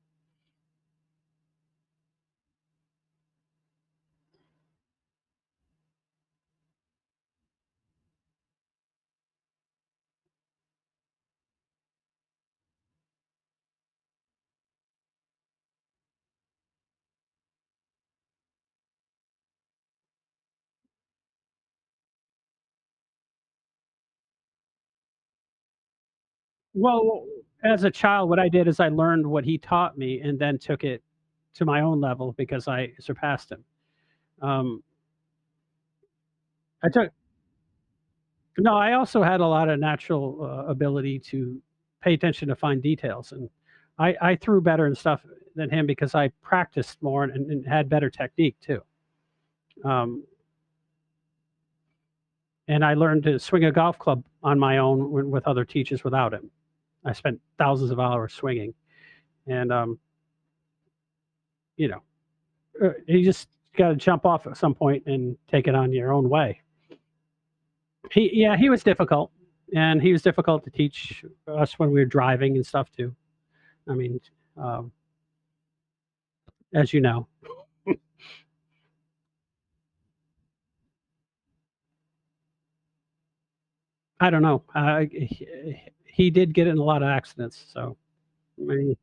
Well, as a child, what I did is I learned what he taught me and then took it to my own level because I surpassed him. Um, I took No, I also had a lot of natural, ability to pay attention to fine details, and I threw better and stuff than him because I practiced more and had better technique too. Um, and I learned to swing a golf club on my own with other teachers without him. I spent thousands of hours swinging, and, you know, you just gotta jump off at some point and take it on your own way. He was difficult, and he was difficult to teach us when we were driving and stuff too. I mean, um, as you know. I don't know. He did get in a lot of accidents, so, I mean,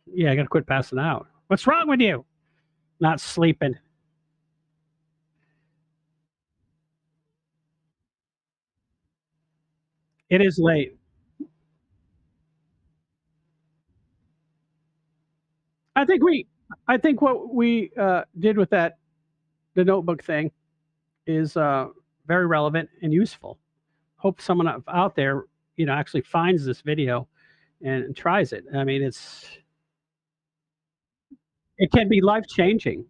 yeah, I gotta quit passing out. "What's wrong with you?" "Not sleeping." It is late. I think we I think what we, did with the notebook thing is, very relevant and useful. Hope someone out there, actually finds this video and tries it. I mean, it can be life-changing.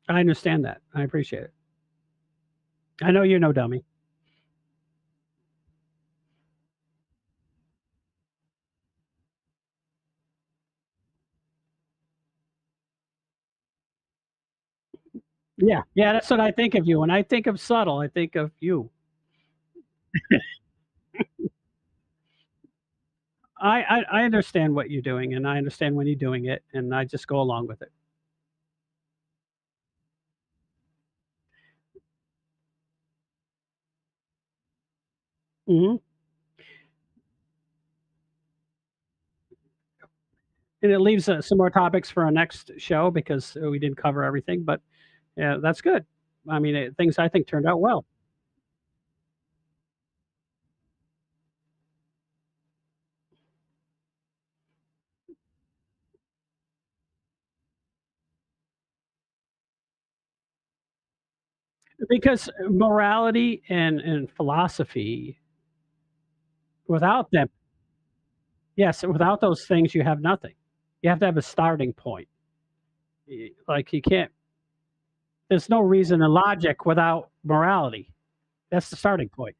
I understand that. I appreciate it. I know you're no dummy. Yeah, yeah, that's what I think of you. When I think of subtle, I think of you. I understand what you're doing, and I understand when you're doing it, and I just go along with it. Mhm. And it leaves, some more topics for our next show because, we didn't cover everything, but, yeah, that's good. I mean, things I think turned out well. Because morality and philosophy, without them, yes, without those things, you have nothing. You have to have a starting point. Like, you can't there's no reason in logic without morality. That's the starting point.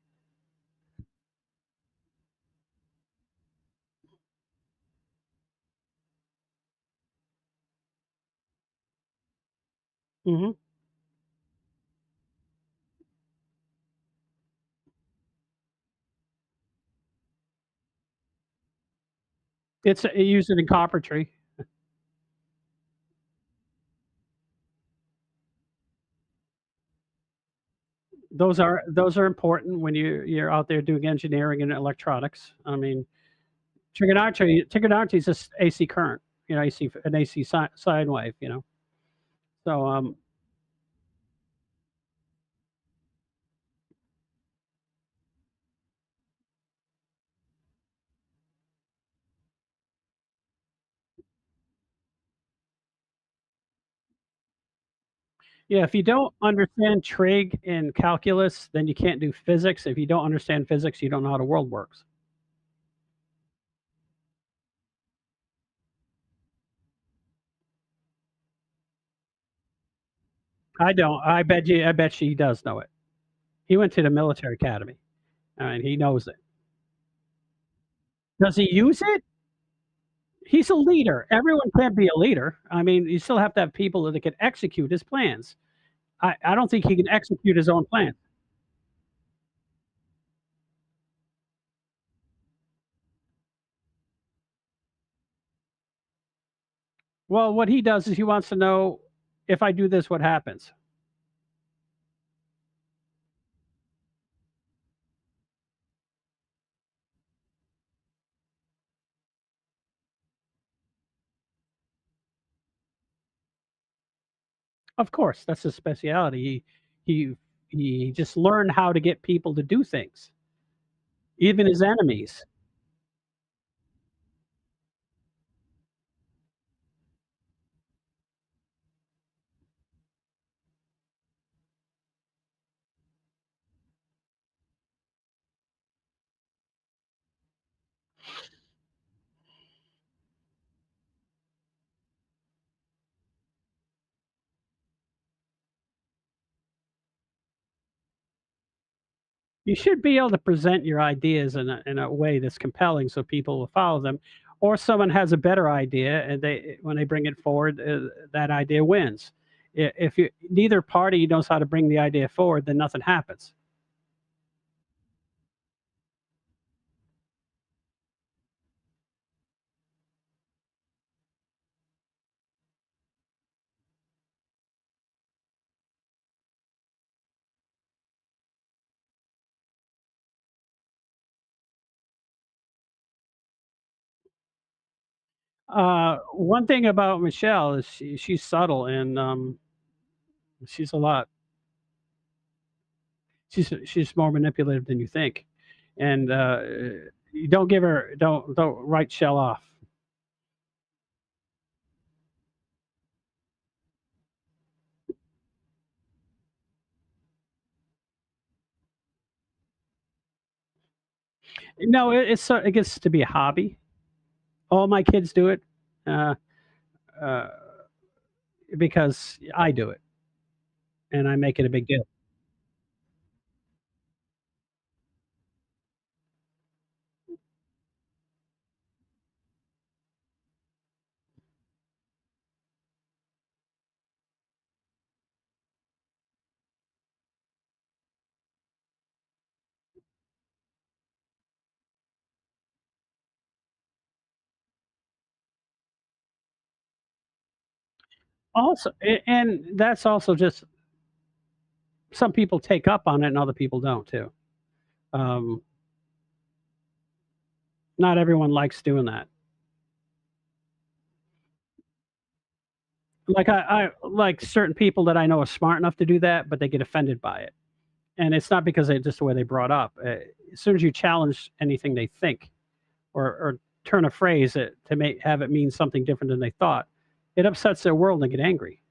Mhm. It's use it in carpentry. Those are important when you're out there doing engineering and electronics. I mean, trigonometry is just AC current, AC an AC sine wave, you know? So, yeah, if you don't understand trig and calculus, then you can't do physics. If you don't understand physics, you don't know how the world works. I don't. I bet you he does know it. He went to the military academy. I mean, he knows it. Does he use it? He's a leader. Everyone can't be a leader. I mean, you still have to have people that can execute his plans. I don't think he can execute his own plan. Well, what he does is he wants to know, if I do this, what happens? Of course, that's his specialty. He he just learned how to get people to do things, even his enemies. You should be able to present your ideas in a way that's compelling so people will follow them, or someone has a better idea and they when they bring it forward, that idea wins. If you neither party knows how to bring the idea forward, then nothing happens. One thing about Michelle is she's subtle and she's a lot. She's more manipulative than you think, and you don't give her don't write Shell off. No, it gets to be a hobby. All my kids do it uh, uh, because I do it, and I make it a big deal. Also, and that's also just some people take up on it and other people don't too. Um, Not everyone likes doing that. Like I like certain people that I know are smart enough to do that, but they get offended by it. And it's not because they just the way they brought up. As soon as you challenge anything they think or turn a phrase to make have it mean something different than they thought, it upsets their world and they get angry.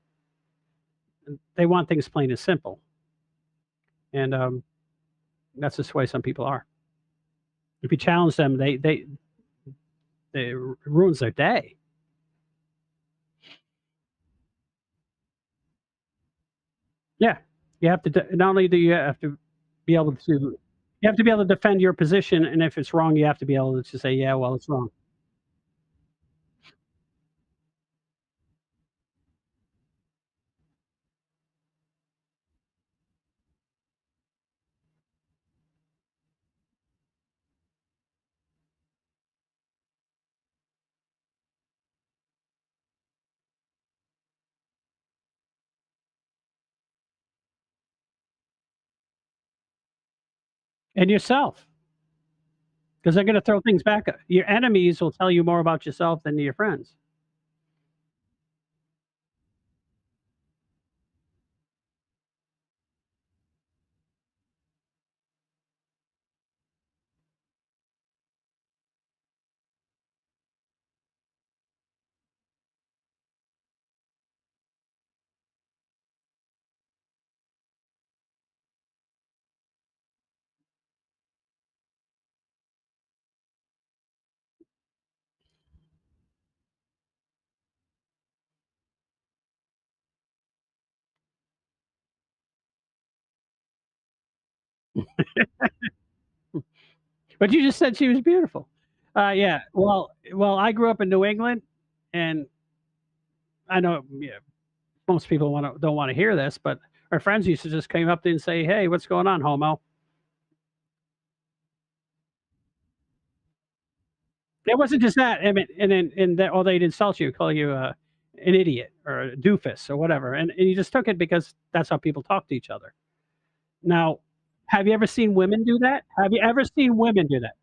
They want things plain and simple. And that's just the way some people are. If you challenge them, it ruins their day. Yeah, you have to not only do you have to be able to you have to be able to defend your position, and if it's wrong, you have to be able to say, "Yeah, well, it's wrong." And yourself, because they're gonna throw things back at your enemies will tell you more about yourself than your friends. But you just said she was beautiful. Yeah, well, I grew up in New England, and I know, yeah, most people don't wanna hear this, but our friends used to just came up to you and say, "Hey, what's going on, homo?" It wasn't just that, I mean, and that or they'd insult you, call you, an idiot or a doofus or whatever, and you just took it because that's how people talk to each other. Now, have you ever seen women do that? Have you ever seen women do that?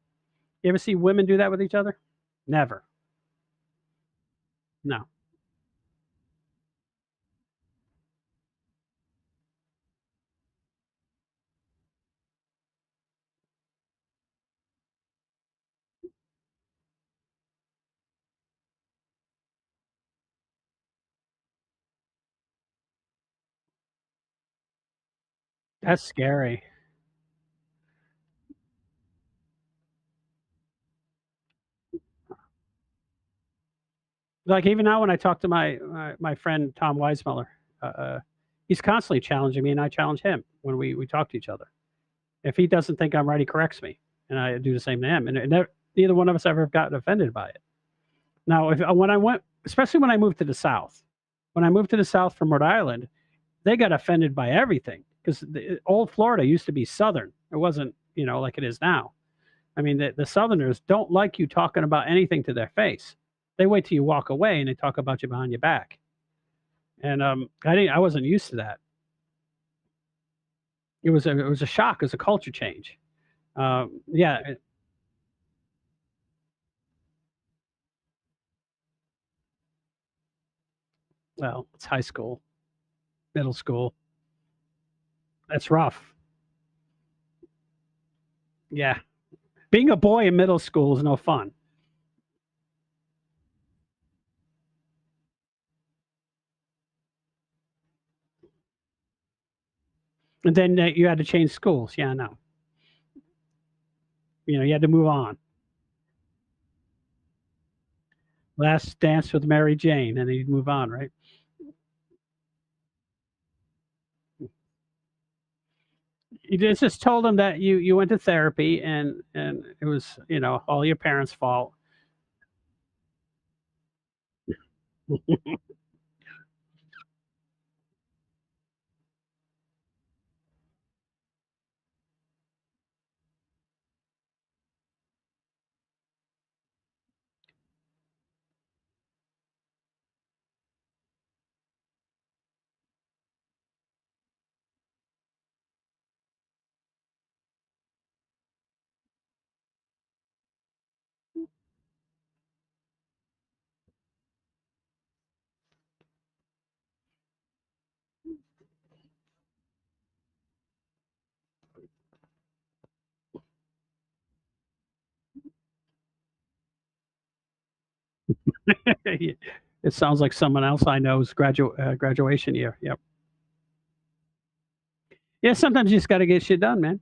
You ever see women do that with each other? Never. No. That's scary. Like, even now when I talk to my friend Tom Weismuller, he's constantly challenging me, and I challenge him when we talk to each other. If he doesn't think I'm right, he corrects me, and I do the same to him, and neither one of us ever have gotten offended by it. Now, if when I went especially when I moved to the South. When I moved to the South from Rhode Island, they got offended by everything because old Florida used to be Southern. It wasn't, like it is now. I mean, the Southerners don't like you talking about anything to their face. They wait till you walk away and they talk about you behind your back. And I wasn't used to that. It was a shock. It was a culture change. Yeah. Well, it's high school, middle school. That's rough. Yeah. Being a boy in middle school is no fun. And then you had to change schools. Yeah, no. You had to move on. Last Dance with Mary Jane, and then you'd move on, right? You just told them that you went to therapy and it was, all your parents' fault. It sounds like someone else I know's graduation year. Yep. Yeah, sometimes you just gotta get shit done, man.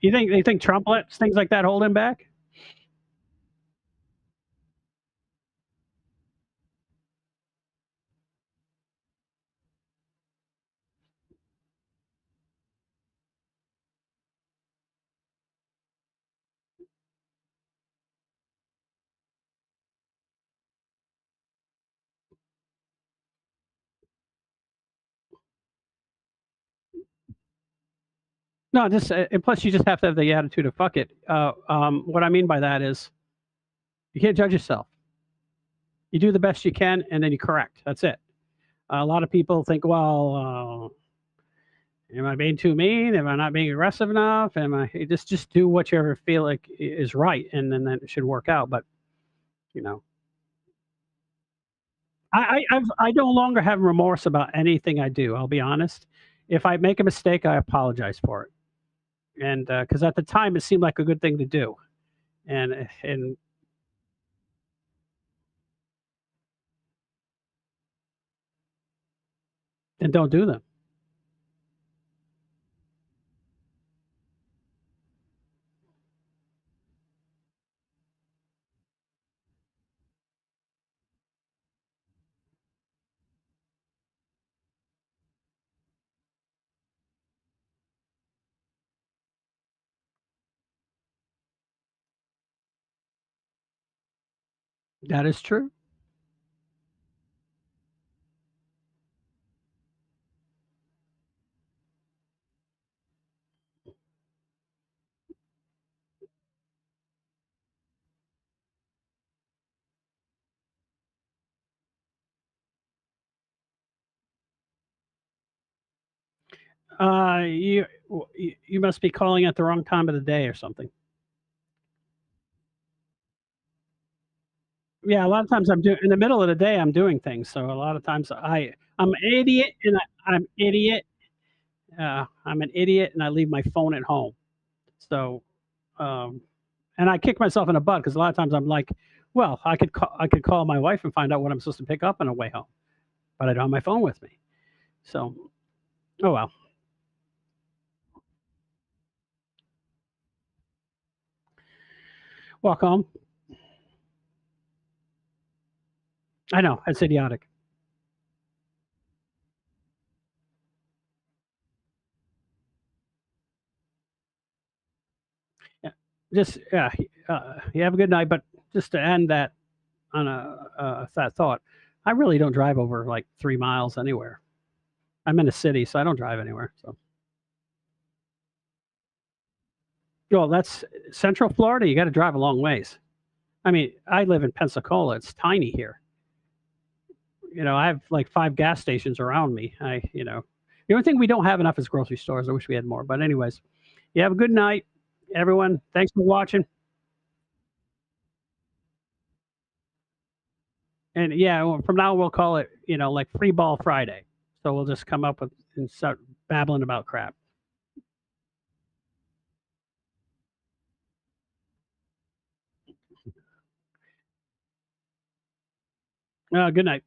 You think Trump lets things like that hold him back? No, just and plus you just have to have the attitude of "fuck it." What I mean by that is you can't judge yourself. You do the best you can, and then you correct. That's it. A lot of people think, "Well, am I being too mean? Am I not being aggressive enough? Am I just do what you ever feel like is right, and then that should work out." But you know, I no longer have remorse about anything I do. I'll be honest. If I make a mistake, I apologize for it, and because at the time it seemed like a good thing to do, and don't do them. That is true. You must be calling at the wrong time of the day or something. Yeah, a lot of times I'm doing in the middle of the day, I'm doing things, so a lot of times I'm an idiot and I'm idiot. I'm an idiot and I leave my phone at home. So, um, and I kick myself in the butt because a lot of times I'm like, well, I could call my wife and find out what I'm supposed to pick up on the way home, but I don't have my phone with me. So, oh well. Walk home. I know it's idiotic. Yeah, just yeah. You have a good night. But just to end that on that thought, I really don't drive over like 3 miles anywhere. I'm in a city, so I don't drive anywhere. So, well, that's Central Florida. You got to drive a long ways. I mean, I live in Pensacola. It's tiny here. I have like 5 gas stations around me. The only thing we don't have enough is grocery stores. I wish we had more. But anyways, you have a good night, everyone. Thanks for watching. And yeah, well, from now we'll call it, like Free Ball Friday. So we'll just come up with and start babbling about crap. Good night.